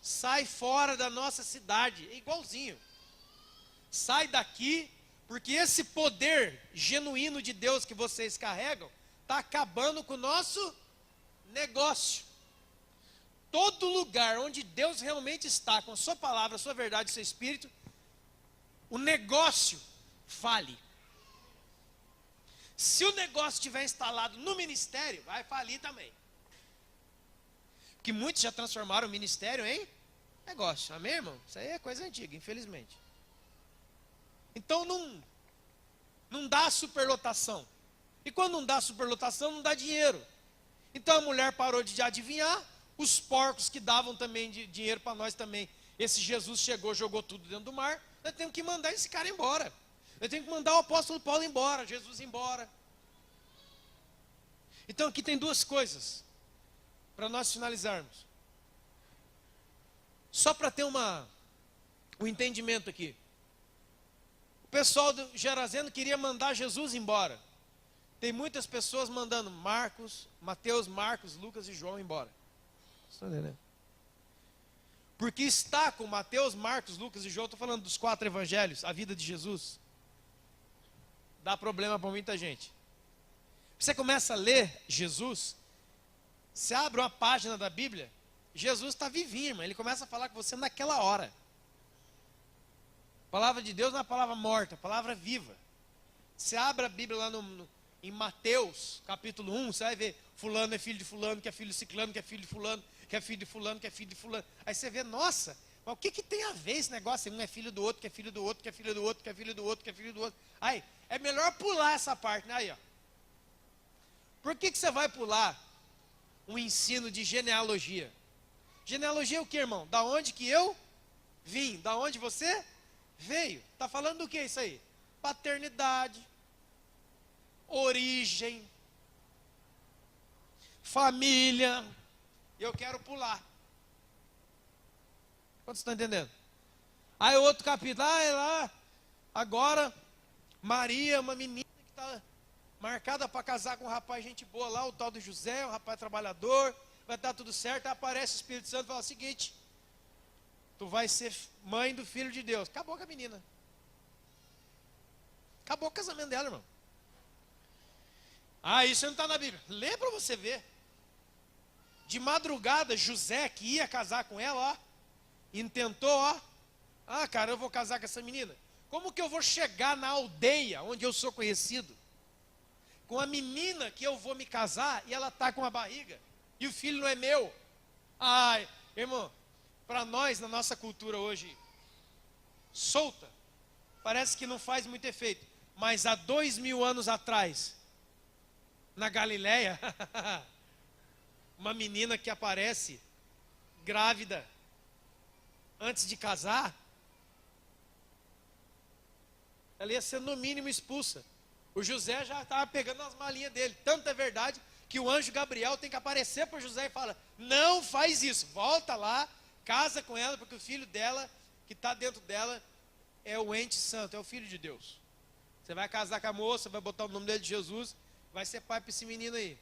Sai fora da nossa cidade. É igualzinho. Sai daqui, porque esse poder genuíno de Deus que vocês carregam está acabando com o nosso negócio. Todo lugar onde Deus realmente está, com a sua palavra, a sua verdade, o seu espírito, o negócio fale. Se o negócio estiver instalado no ministério, vai falir também. Porque muitos já transformaram o ministério em negócio. Amém, irmão? Isso aí é coisa antiga, infelizmente. Então não dá superlotação. E quando não dá superlotação, não dá dinheiro. Então a mulher parou de adivinhar, os porcos que davam também dinheiro para nós também. Esse Jesus chegou, jogou tudo dentro do mar. Nós temos que mandar esse cara embora. Nós temos que mandar o apóstolo Paulo embora, Jesus embora. Então aqui tem 2 coisas para nós finalizarmos. Só para ter um entendimento aqui. O pessoal do Gerazeno queria mandar Jesus embora. Tem muitas pessoas mandando Mateus, Marcos, Lucas e João embora. Está entendendo? Porque está com Mateus, Marcos, Lucas e João, estou falando dos 4 evangelhos, a vida de Jesus, dá problema para muita gente. Você começa a ler Jesus, você abre uma página da Bíblia, Jesus está vivinho, irmão. Ele começa a falar com você naquela hora. A palavra de Deus não é uma palavra morta, é uma palavra viva. Você abre a Bíblia lá em Mateus, capítulo 1, você vai ver, fulano é filho de fulano, que é filho de ciclano, que é filho de fulano, que é filho de fulano, que é filho de fulano. Aí você vê, nossa, mas o que tem a ver esse negócio? Um é filho do outro, que é filho do outro, que é filho do outro, que é filho do outro, que é filho do outro. Aí, é melhor pular essa parte, né? Aí, ó. Por que você vai pular um ensino de genealogia? Genealogia é o que, irmão? Da onde que eu vim? Da onde você veio? Está falando do que isso aí? Paternidade, origem, família. Eu quero pular. Quantos estão entendendo? Aí outro capítulo, é lá, agora, Maria, uma menina que está marcada para casar com um rapaz gente boa lá, o tal do José, um rapaz trabalhador, vai dar tudo certo. Aí aparece o Espírito Santo e fala o seguinte: tu vai ser mãe do Filho de Deus. Acabou com a menina. Acabou o casamento dela, irmão. Ah, isso não está na Bíblia. Lê para você ver. De madrugada, José, que ia casar com ela, ó, intentou, ó. Ah, cara, eu vou casar com essa menina. Como que eu vou chegar na aldeia onde eu sou conhecido com a menina que eu vou me casar e ela está com a barriga e o filho não é meu? Ai, irmão, para nós, na nossa cultura hoje solta, parece que não faz muito efeito. Mas há 2000 anos atrás, na Galileia, uma menina que aparece grávida antes de casar, ela ia ser no mínimo expulsa. O José já estava pegando as malinhas dele. Tanto é verdade que o anjo Gabriel tem que aparecer para José e fala: não faz isso, volta lá, casa com ela, porque o filho dela, que está dentro dela, é o ente santo, é o filho de Deus. Você vai casar com a moça, vai botar o nome dele de Jesus, vai ser pai para esse menino aí.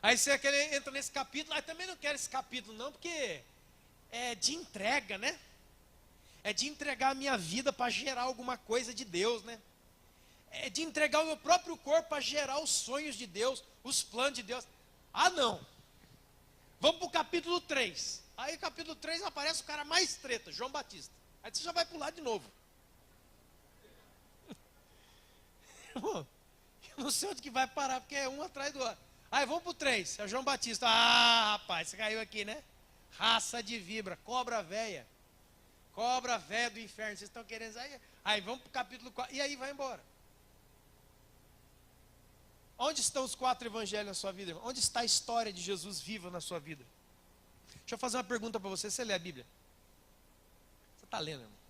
Aí você entra nesse capítulo, mas também não quero esse capítulo não, porque é de entrega, né? É de entregar a minha vida para gerar alguma coisa de Deus, né? É de entregar o meu próprio corpo para gerar os sonhos de Deus, os planos de Deus. Ah, não. Vamos para o capítulo 3. Aí no capítulo 3 aparece o cara mais treta, João Batista. Aí você já vai pular de novo. Eu não sei onde que vai parar, porque é um atrás do outro. Aí vamos para o 3, é o João Batista. Ah, rapaz, você caiu aqui, né? Raça de vibra, cobra véia. Cobra véia do inferno. Vocês estão querendo sair? Aí vamos para o capítulo 4. E aí vai embora. Onde estão os 4 evangelhos na sua vida, irmão? Onde está a história de Jesus viva na sua vida? Deixa eu fazer uma pergunta para você. Você lê a Bíblia? Você está lendo, irmão?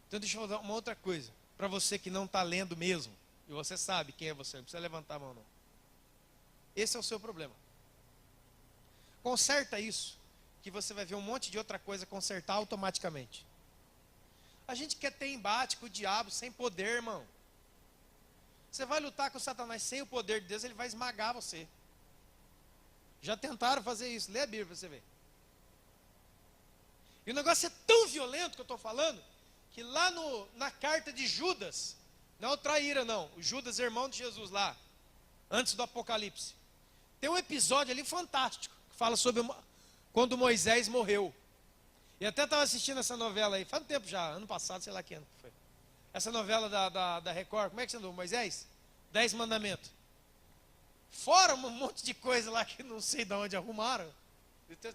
Então deixa eu falar uma outra coisa. Para você que não está lendo mesmo, e você sabe quem é você, não precisa levantar a mão não. Esse é o seu problema. Conserta isso, que você vai ver um monte de outra coisa consertar automaticamente. A gente quer ter embate com o diabo sem poder, irmão. Você vai lutar com o Satanás sem o poder de Deus, ele vai esmagar você. Já tentaram fazer isso, lê a Bíblia para você ver. E o negócio é tão violento que eu estou falando, que lá na carta de Judas, não é o traíra não, o Judas, irmão de Jesus lá, antes do Apocalipse, tem um episódio ali fantástico, que fala sobre quando Moisés morreu. E até estava assistindo essa novela aí, faz um tempo já, ano passado, sei lá que ano que foi. Essa novela da Record, como é que chama? Moisés? 10 mandamentos. Fora um monte de coisa lá que não sei de onde arrumaram.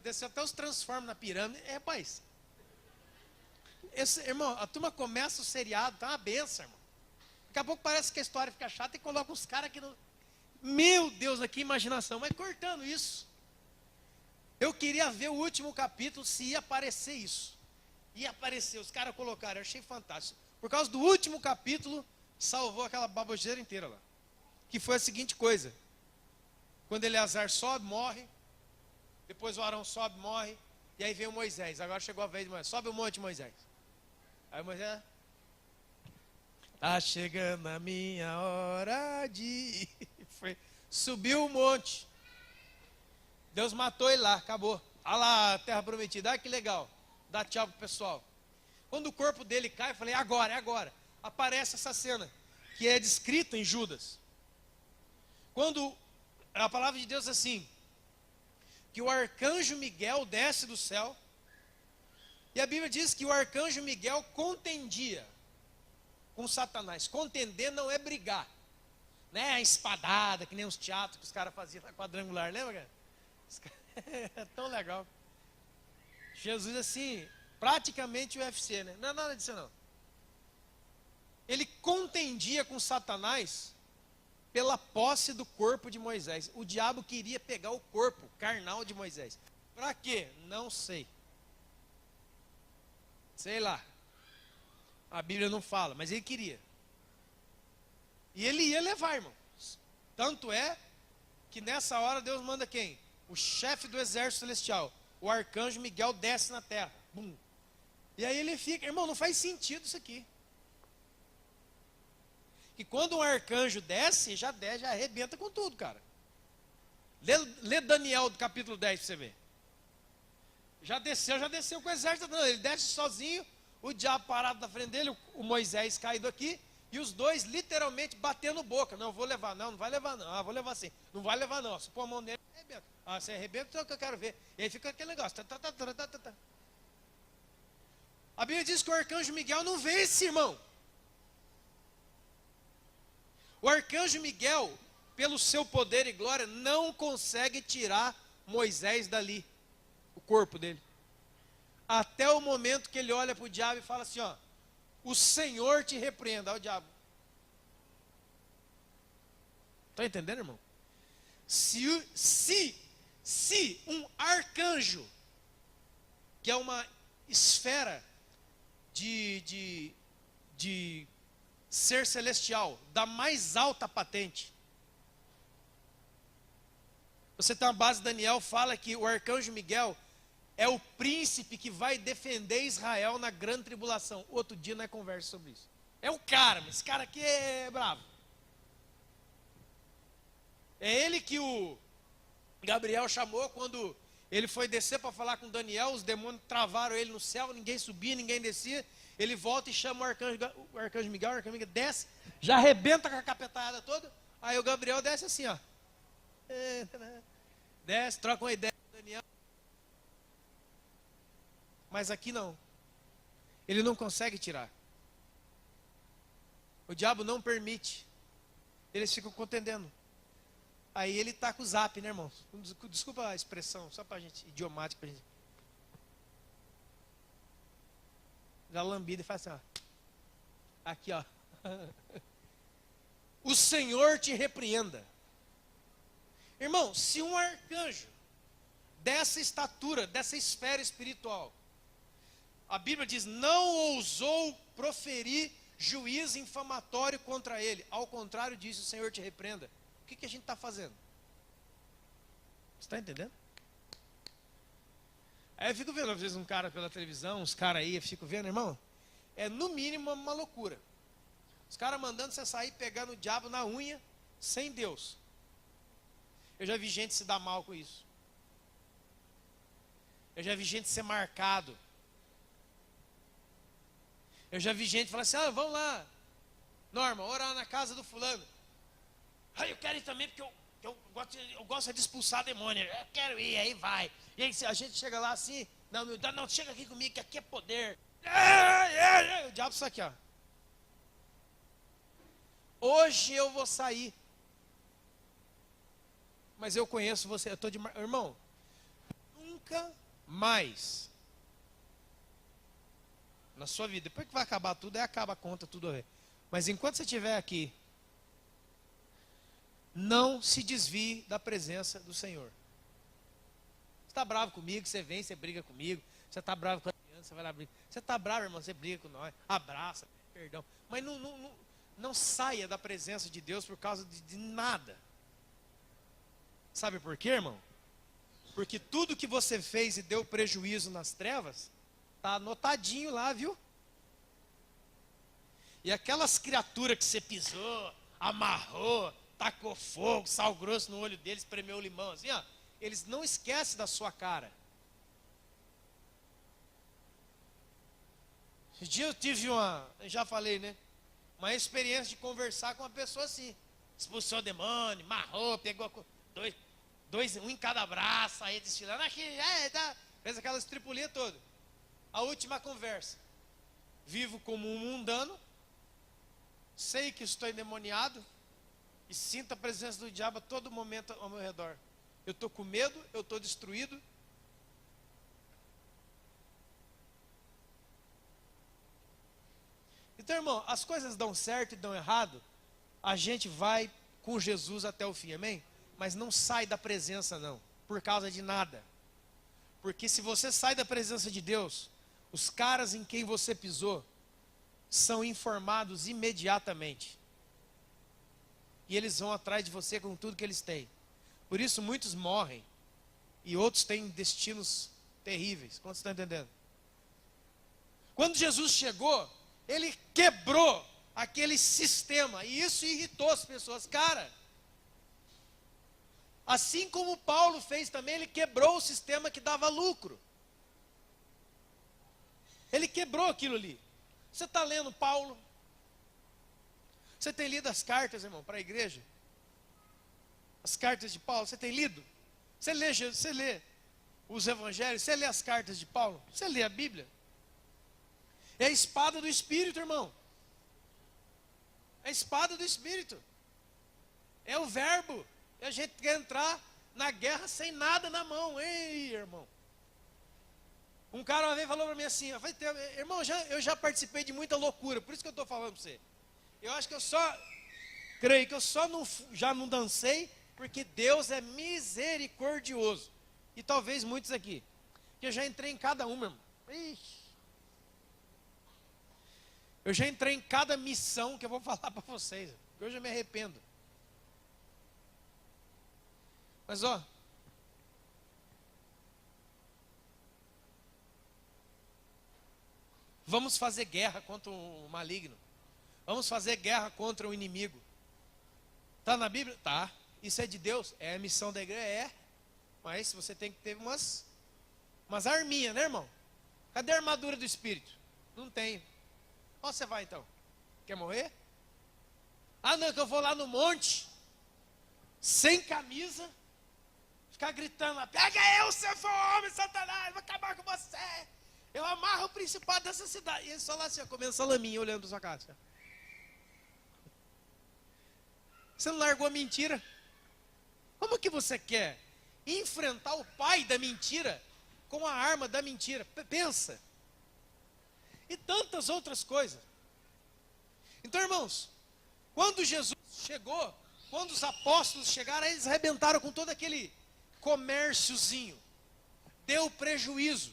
Desceu até os transforma na pirâmide. É, rapaz. Irmão, a turma começa o seriado, tá uma benção, irmão. Daqui a pouco parece que a história fica chata e coloca os caras aqui no... Meu Deus, aqui imaginação, mas cortando isso. Eu queria ver o último capítulo, se ia aparecer isso. Ia aparecer, os caras colocaram, eu achei fantástico. Por causa do último capítulo, salvou aquela baboseira inteira lá. Que foi a seguinte coisa. Quando Eleazar sobe, morre. Depois o Arão sobe, morre. E aí vem o Moisés. Agora chegou a vez de Moisés. Sobe o monte, Moisés. Aí Moisés... Tá chegando a minha hora de ir. Subiu o monte. Deus matou ele lá, acabou. Olha lá a terra prometida, ah, que legal. Dá tchau pro pessoal. Quando o corpo dele cai, eu falei, agora, é agora. Aparece essa cena, que é descrita em Judas. Quando a palavra de Deus é assim, que o arcanjo Miguel desce do céu, e a Bíblia diz que o arcanjo Miguel contendia com Satanás. Contender não é brigar. Não é a espadada, que nem os teatros que os caras faziam na quadrangular, lembra, cara? É tão legal. Jesus assim, praticamente o UFC, né? Não é nada disso não. Ele contendia com Satanás pela posse do corpo de Moisés. O diabo queria pegar o corpo carnal de Moisés. Para quê? Não sei. Sei lá. A Bíblia não fala, mas ele queria. E ele ia levar, irmãos. Tanto é que nessa hora Deus manda quem? O chefe do exército celestial, o arcanjo Miguel, desce na terra. Bum. E aí ele fica, irmão, não faz sentido isso aqui. Que quando um arcanjo desce, já arrebenta com tudo, cara. Lê Daniel do capítulo 10 para você ver. Já desceu com o exército. Não, ele desce sozinho, o diabo parado na frente dele, o Moisés caído aqui, e os dois literalmente batendo boca. Não, vou levar, não vai levar não. Ah, vou levar sim. Não vai levar não. Se pôr a mão nele, arrebenta. Ah, você arrebenta, então é o que eu quero ver. E aí fica aquele negócio. A Bíblia diz que o arcanjo Miguel não vence, irmão. O arcanjo Miguel, pelo seu poder e glória, não consegue tirar Moisés dali, o corpo dele. Até o momento que ele olha para o diabo e fala assim, ó, o Senhor te repreenda. Olha o diabo. Está entendendo, irmão? Se um arcanjo, que é uma esfera de ser celestial, da mais alta patente. Você tem uma base, Daniel fala que o arcanjo Miguel é o príncipe que vai defender Israel na grande tribulação. Outro dia nós conversamos sobre isso. É o cara, mas esse cara aqui é bravo. É ele que o Gabriel chamou quando ele foi descer para falar com Daniel, os demônios travaram ele no céu, ninguém subia, ninguém descia. Ele volta e chama o arcanjo Miguel, o arcanjo Miguel desce, já arrebenta com a capetada toda. Aí o Gabriel desce assim, ó. Desce, troca uma ideia com Daniel. Mas aqui não. Ele não consegue tirar. O diabo não permite. Eles ficam contendendo. Aí ele tá com o zap, né, irmão? Desculpa a expressão, só pra gente, idiomática pra gente. Já lambida e faz assim, ó. Aqui, ó. O Senhor te repreenda. Irmão, se um arcanjo dessa estatura, dessa esfera espiritual, a Bíblia diz, não ousou proferir juízo infamatório contra ele. Ao contrário disso, o Senhor te repreenda. O que a gente está fazendo? Você está entendendo? Aí eu fico vendo, às vezes, um cara pela televisão, uns caras aí, eu fico vendo, irmão, é no mínimo uma loucura. Os caras mandando você sair pegando o diabo na unha, sem Deus. Eu já vi gente se dar mal com isso. Eu já vi gente ser marcado. Eu já vi gente falar assim, ah, vamos lá, Norma, orar na casa do fulano. Ah, eu quero ir também porque eu gosto de expulsar demônio. Eu quero ir, aí vai. E aí a gente chega lá assim, na humildade, não, chega aqui comigo que aqui é poder. O diabo está aqui, ó. Hoje eu vou sair. Mas eu conheço você, eu estou de... Irmão, nunca mais na sua vida, depois que vai acabar tudo, aí acaba a conta, tudo. Mas enquanto você estiver aqui, não se desvie da presença do Senhor. Você está bravo comigo, você vem, você briga comigo. Você está bravo com a criança, você vai lá brigar. Você está bravo, irmão, você briga com nós. Abraça, perdão. Mas Não saia da presença de Deus por causa de nada. Sabe por quê, irmão? Porque tudo que você fez e deu prejuízo nas trevas, está anotadinho lá, viu? E aquelas criaturas que você pisou, amarrou, tacou fogo, sal grosso no olho deles, espremeu o limão, assim, ó, eles não esquecem da sua cara. Esse dia eu tive eu já falei, né? Uma experiência de conversar com uma pessoa assim. Expulsou o demônio, amarrou, pegou um em cada braço, aí desfilando aqui, fez aquela estripulia toda. A última conversa. Vivo como um mundano, sei que estou endemoniado e sinto a presença do diabo a todo momento ao meu redor. Eu estou com medo, eu estou destruído. Então, irmão, as coisas dão certo e dão errado, a gente vai com Jesus até o fim, amém? Mas não sai da presença não, por causa de nada. Porque se você sai da presença de Deus, os caras em quem você pisou são informados imediatamente. E eles vão atrás de você com tudo que eles têm. Por isso muitos morrem e outros têm destinos terríveis. Quantos estão entendendo? Quando Jesus chegou, ele quebrou aquele sistema e isso irritou as pessoas. Cara, assim como Paulo fez também, ele quebrou o sistema que dava lucro. Ele quebrou aquilo ali. Você está lendo Paulo? Você tem lido as cartas, irmão, para a igreja? As cartas de Paulo, você tem lido? Você lê os evangelhos? Você lê as cartas de Paulo? Você lê a Bíblia? É a espada do Espírito, irmão. É a espada do Espírito. É o verbo. E a gente quer entrar na guerra sem nada na mão. Ei, irmão. Um cara uma vez falou para mim assim, irmão, eu já participei de muita loucura, por isso que eu estou falando para você. Eu acho que creio que eu já não dancei, porque Deus é misericordioso. E talvez muitos aqui, que eu já entrei em cada uma, irmão. Ixi. Eu já entrei em cada missão que eu vou falar para vocês, porque hoje eu me arrependo. Mas ó, vamos fazer guerra contra o maligno. Vamos fazer guerra contra o inimigo. Está na Bíblia? Tá. Isso é de Deus? É a missão da igreja? É. Mas você tem que ter umas arminhas, né, irmão? Cadê a armadura do Espírito? Não tem. Onde você vai então? Quer morrer? Ah não, que eu vou lá no monte, sem camisa, ficar gritando lá, pega eu, se for homem, Satanás, vou acabar com você. Eu amarro o principado dessa cidade. E ele só lá assim, comendo salaminho, olhando para sua casa. Você não largou a mentira? Como que você quer enfrentar o pai da mentira com a arma da mentira? Pensa. E tantas outras coisas. Então, irmãos, quando Jesus chegou, quando os apóstolos chegaram, eles arrebentaram com todo aquele comérciozinho. Deu prejuízo.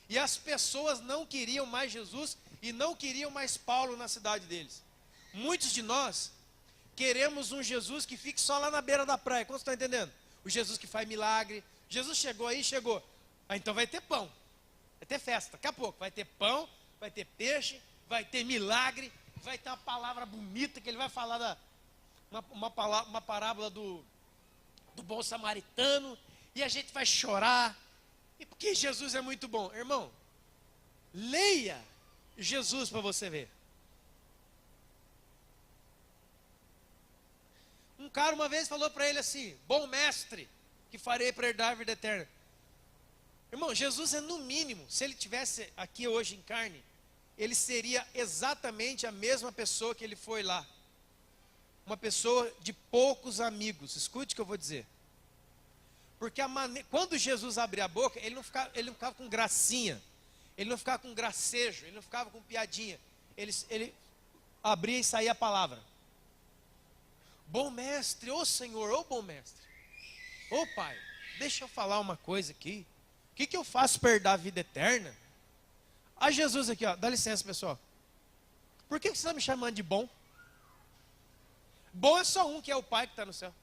E as pessoas não queriam mais Jesus e não queriam mais Paulo na cidade deles. Muitos de nós queremos um Jesus que fique só lá na beira da praia. Como você está entendendo? O Jesus que faz milagre. Jesus chegou aí, chegou. Ah, então vai ter pão. Vai ter festa. Daqui a pouco vai ter pão, vai ter peixe, vai ter milagre, vai ter uma palavra bonita que ele vai falar uma parábola do bom samaritano. E a gente vai chorar. E porque Jesus é muito bom. Irmão, leia Jesus para você ver. Um cara uma vez falou para ele assim, bom mestre, que farei para herdar a vida eterna. Irmão, Jesus é no mínimo, se ele tivesse aqui hoje em carne, ele seria exatamente a mesma pessoa que ele foi lá. Uma pessoa de poucos amigos. Escute o que eu vou dizer. Porque quando Jesus abria a boca, ele não ficava com gracinha, ele não ficava com gracejo, ele não ficava com piadinha. Ele abria e saía a palavra. Bom mestre, ô Senhor, ô bom mestre. Ô Pai, deixa eu falar uma coisa aqui. O que eu faço para herdar a vida eterna? Ah, Jesus aqui, ó, dá licença pessoal. Por que você está me chamando de bom? Bom é só um, que é o Pai que está no céu.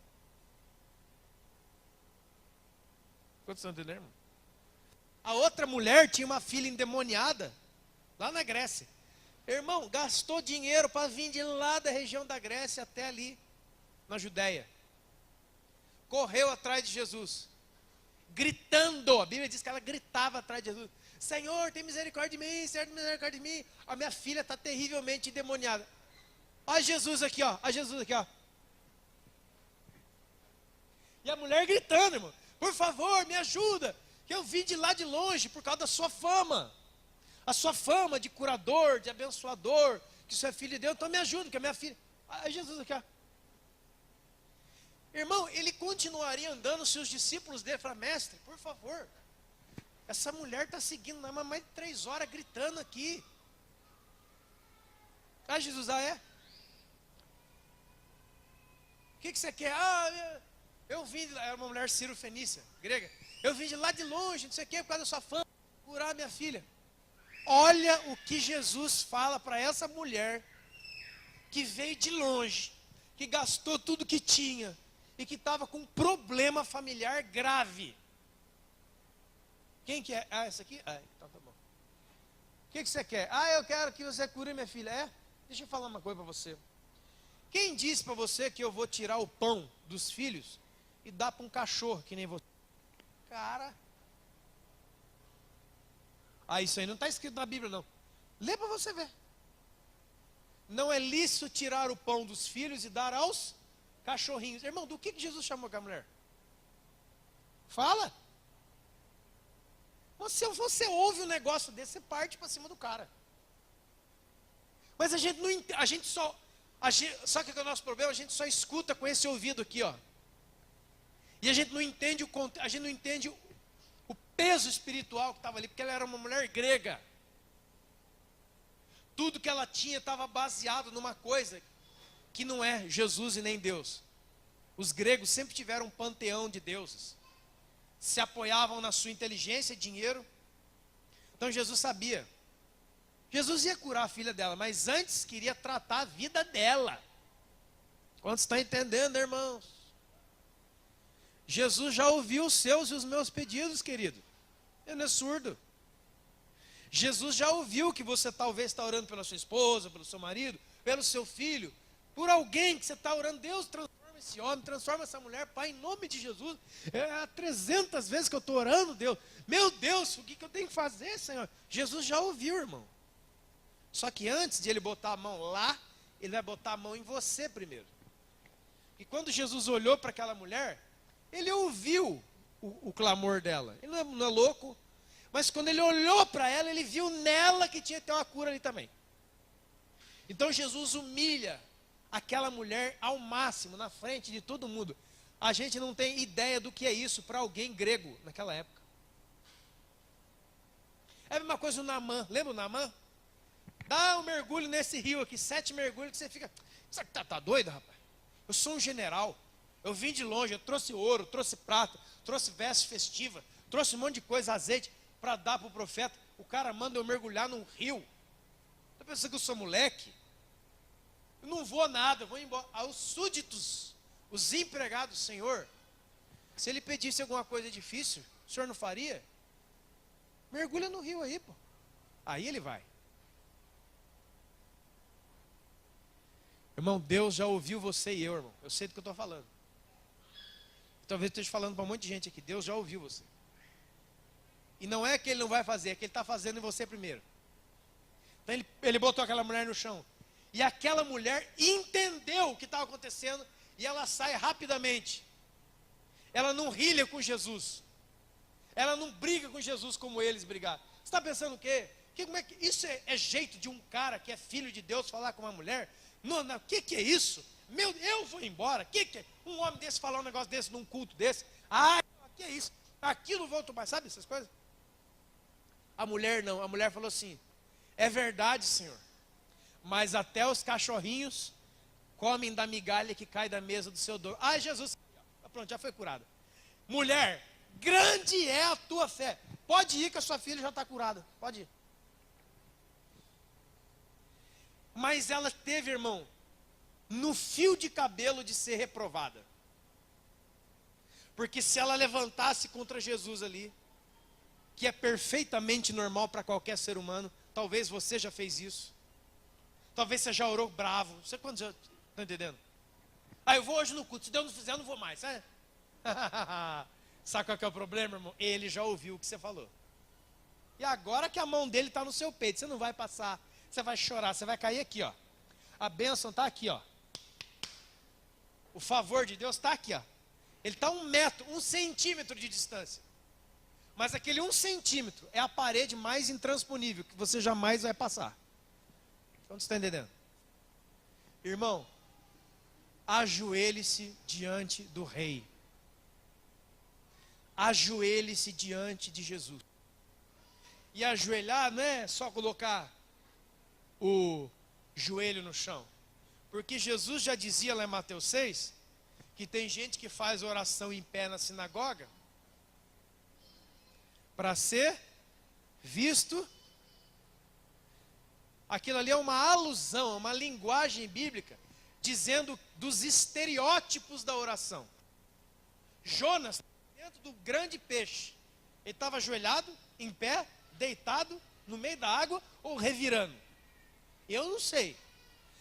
Quantos estão entendendo, irmão? A outra mulher tinha uma filha endemoniada, lá na Grécia. Irmão, gastou dinheiro para vir de lá da região da Grécia até ali, na Judéia. Correu atrás de Jesus, gritando. A Bíblia diz que ela gritava atrás de Jesus: Senhor, tem misericórdia de mim, Senhor, tem misericórdia de mim. A minha filha está terrivelmente endemoniada. Olha Jesus aqui, ó. Olha Jesus aqui, ó. E a mulher gritando, irmão: por favor, me ajuda, que eu vim de lá de longe por causa da sua fama. A sua fama de curador, de abençoador, que você é filho de Deus, então me ajuda, que a minha filha... Olha Jesus aqui, ó. Irmão, ele continuaria andando se os discípulos dele falaram: mestre, por favor, essa mulher está seguindo nós há mais de 3 horas gritando aqui. Ah, Jesus, é? O que você quer? Eu vim de lá, era uma mulher sírio-fenícia, grega. Eu vim de lá de longe, não sei o que, por causa da sua fama, curar minha filha. Olha o que Jesus fala para essa mulher, que veio de longe, que gastou tudo que tinha, e que estava com um problema familiar grave. Quem que é? Ah, essa aqui? Ah, então tá bom. O que você quer? Eu quero que você cure minha filha. Deixa eu falar uma coisa para você. Quem disse para você que eu vou tirar o pão dos filhos e dar para um cachorro que nem você? Cara. Isso aí não está escrito na Bíblia, não. Lê para você ver. Não é lícito tirar o pão dos filhos e dar aos cachorrinhos. Irmão, do que Jesus chamou aquela mulher? Fala. Se você ouve um negócio desse, você parte para cima do cara. Mas a gente não entende, sabe o que é o nosso problema? A gente só escuta com esse ouvido aqui, ó. E a gente não entende o peso espiritual que estava ali, porque ela era uma mulher grega. Tudo que ela tinha estava baseado numa coisa que não é Jesus e nem Deus. Os gregos sempre tiveram um panteão de deuses. Se apoiavam na sua inteligência e dinheiro. Então Jesus sabia. Jesus ia curar a filha dela, mas antes queria tratar a vida dela. Quantos estão entendendo, irmãos? Jesus já ouviu os seus e os meus pedidos, querido. Ele não é surdo. Jesus já ouviu que você talvez está orando pela sua esposa, pelo seu marido, pelo seu filho, por alguém que você está orando. Deus, transforma esse homem, transforma essa mulher, Pai, em nome de Jesus. Há 300 vezes que eu estou orando, Deus. Meu Deus, o que eu tenho que fazer, Senhor? Jesus já ouviu, irmão. Só que antes de ele botar a mão lá, ele vai botar a mão em você primeiro. E quando Jesus olhou para aquela mulher, ele ouviu o clamor dela. Ele não é louco, mas quando ele olhou para ela, ele viu nela que tinha que ter uma cura ali também. Então Jesus humilha aquela mulher ao máximo, na frente de todo mundo. A gente não tem ideia do que é isso para alguém grego naquela época. É a mesma coisa o Naamã. Lembra o Naamã? Dá um mergulho nesse rio aqui, 7 mergulhos, que você fica... Você tá doido, rapaz? Eu sou um general. Eu vim de longe, eu trouxe ouro, trouxe prata, trouxe veste festiva, trouxe um monte de coisa, azeite, para dar para o profeta. O cara manda eu mergulhar num rio. Está pensando que eu sou moleque? Eu não vou nada, eu vou embora. Os súditos, os empregados do Senhor, se ele pedisse alguma coisa difícil, o Senhor não faria? Mergulha no rio aí, pô. Aí ele vai. Irmão, Deus já ouviu você e eu, irmão. Eu sei do que eu estou falando. Talvez eu esteja falando para um monte de gente aqui. Deus já ouviu você. E não é que ele não vai fazer, é que ele está fazendo em você primeiro. Então ele botou aquela mulher no chão. E aquela mulher entendeu o que estava acontecendo. E ela sai rapidamente. Ela não rilha com Jesus. Ela não briga com Jesus como eles brigaram. Você está pensando o quê? Como é que isso é jeito de um cara que é filho de Deus falar com uma mulher? O que é isso? Eu vou embora. Que é? Um homem desse falar um negócio desse num culto desse? Que é isso? Aqui não volto mais. Sabe essas coisas? A mulher não. A mulher falou assim: é verdade, Senhor, mas até os cachorrinhos comem da migalha que cai da mesa do seu dono. Jesus, pronto, já foi curada. Mulher, grande é a tua fé. Pode ir que a sua filha já está curada. Pode ir. Mas ela teve, irmão, no fio de cabelo de ser reprovada. Porque se ela levantasse contra Jesus ali, que é perfeitamente normal para qualquer ser humano, talvez você já fez isso. Talvez você já orou bravo. Você quando já está entendendo? Eu vou hoje no culto, se Deus não fizer, eu não vou mais. Sabe qual que é o problema, irmão? Ele já ouviu o que você falou. E agora que a mão dele está no seu peito, você não vai passar, você vai chorar, você vai cair aqui, ó. A bênção está aqui, ó. O favor de Deus está aqui, ó. Ele está 1 metro, 1 centímetro de distância. Mas aquele 1 centímetro é a parede mais intransponível que você jamais vai passar. Então você está entendendo? Irmão, ajoelhe-se diante do Rei. Ajoelhe-se diante de Jesus. E ajoelhar não é só colocar o joelho no chão. Porque Jesus já dizia lá em Mateus 6, que tem gente que faz oração em pé na sinagoga, para ser visto. Aquilo ali é uma alusão, uma linguagem bíblica, dizendo dos estereótipos da oração. Jonas, dentro do grande peixe, ele estava ajoelhado, em pé, deitado, no meio da água, ou revirando? Eu não sei.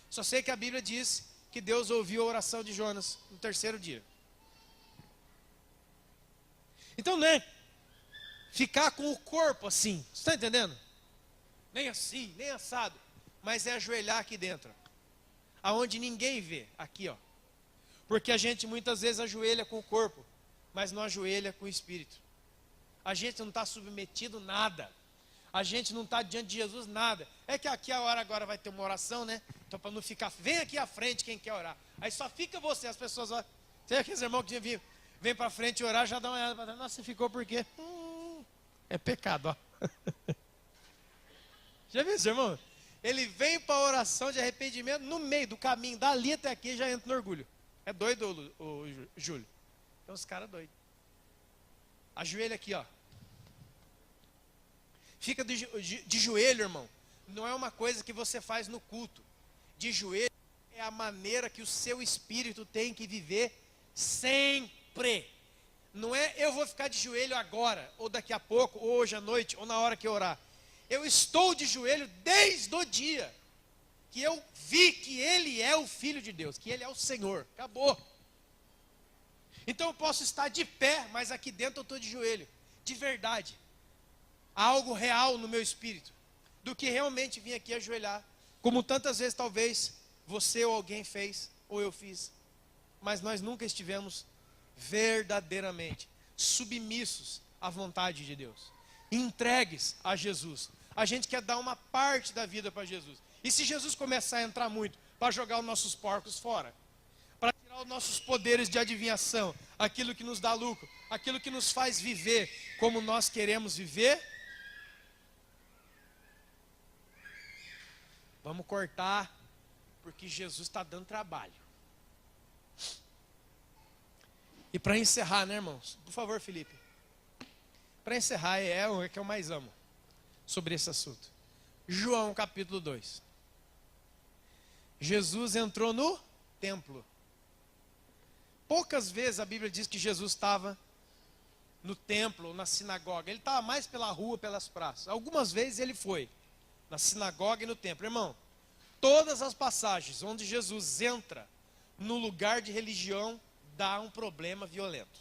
Só sei que a Bíblia diz que Deus ouviu a oração de Jonas no 3º dia. Então não é ficar com o corpo assim, você está entendendo? Nem assim, nem assado, mas é ajoelhar aqui dentro, aonde ninguém vê, aqui ó. Porque a gente muitas vezes ajoelha com o corpo, mas não ajoelha com o espírito. A gente não está submetido nada, a gente não está diante de Jesus nada. É que aqui a hora agora vai ter uma oração, né? Então para não ficar, vem aqui à frente quem quer orar. Aí só fica você, as pessoas olham. Tem aqueles irmãos que vem para frente orar, já dá uma olhada para trás. Nossa, você ficou por quê? É pecado, ó. Já viu isso, irmão? Ele vem para a oração de arrependimento, no meio do caminho, dali até aqui, já entra no orgulho. É doido, o Júlio? Tem uns caras doidos. Ajoelha aqui, ó. Fica de joelho, irmão. Não é uma coisa que você faz no culto. De joelho é a maneira que o seu espírito tem que viver sempre. Não é eu vou ficar de joelho agora, ou daqui a pouco, ou hoje à noite, ou na hora que eu orar. Eu estou de joelho desde o dia que eu vi que Ele é o Filho de Deus, que Ele é o Senhor. Acabou. Então eu posso estar de pé, mas aqui dentro eu estou de joelho. De verdade. Há algo real no meu espírito. Do que realmente vim aqui ajoelhar. Como tantas vezes talvez você ou alguém fez, ou eu fiz. Mas nós nunca estivemos verdadeiramente submissos à vontade de Deus. Entregues a Jesus. A gente quer dar uma parte da vida para Jesus. E se Jesus começar a entrar muito para jogar os nossos porcos fora, para tirar os nossos poderes de adivinhação, aquilo que nos dá lucro, aquilo que nos faz viver como nós queremos viver, vamos cortar, porque Jesus está dando trabalho. E para encerrar, né, irmãos? Por favor, Felipe. Para encerrar, é o que eu mais amo sobre esse assunto. João capítulo 2. Jesus entrou no templo. Poucas vezes a Bíblia diz que Jesus estava no templo ou na sinagoga. Ele estava mais pela rua, pelas praças. Algumas vezes ele foi na sinagoga e no templo. Irmão, todas as passagens onde Jesus entra no lugar de religião, dá um problema violento.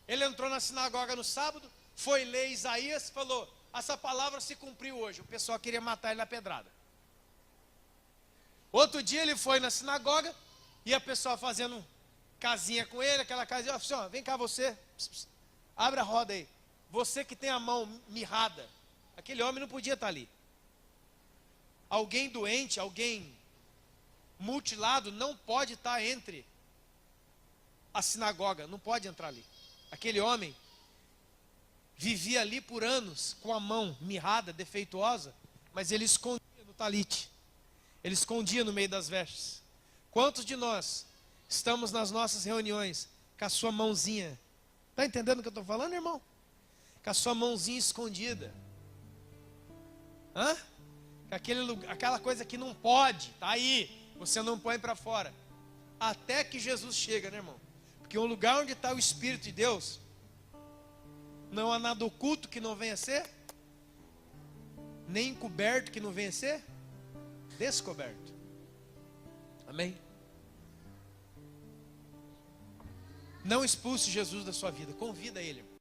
Ele entrou na sinagoga no sábado, foi ler Isaías, falou, essa palavra se cumpriu hoje. O pessoal queria matar ele na pedrada. Outro dia ele foi na sinagoga, e a pessoa fazendo casinha com ele, aquela casinha, assim, ó, vem cá você, abre a roda aí. Você que tem a mão mirrada, aquele homem não podia estar ali. Alguém doente, alguém mutilado não pode estar entre a sinagoga, não pode entrar ali. Aquele homem vivia ali por anos com a mão mirrada, defeituosa, mas ele escondia no talite, ele escondia no meio das vestes. Quantos de nós estamos nas nossas reuniões com a sua mãozinha? Está entendendo o que eu estou falando, irmão? Com a sua mãozinha escondida. Aquela coisa que não pode, está aí. Você não põe para fora. Até que Jesus chega, né, irmão? Porque o lugar onde está o Espírito de Deus, não há nada oculto que não venha a ser, nem encoberto que não venha a ser descoberto. Amém? Não expulse Jesus da sua vida. Convida Ele.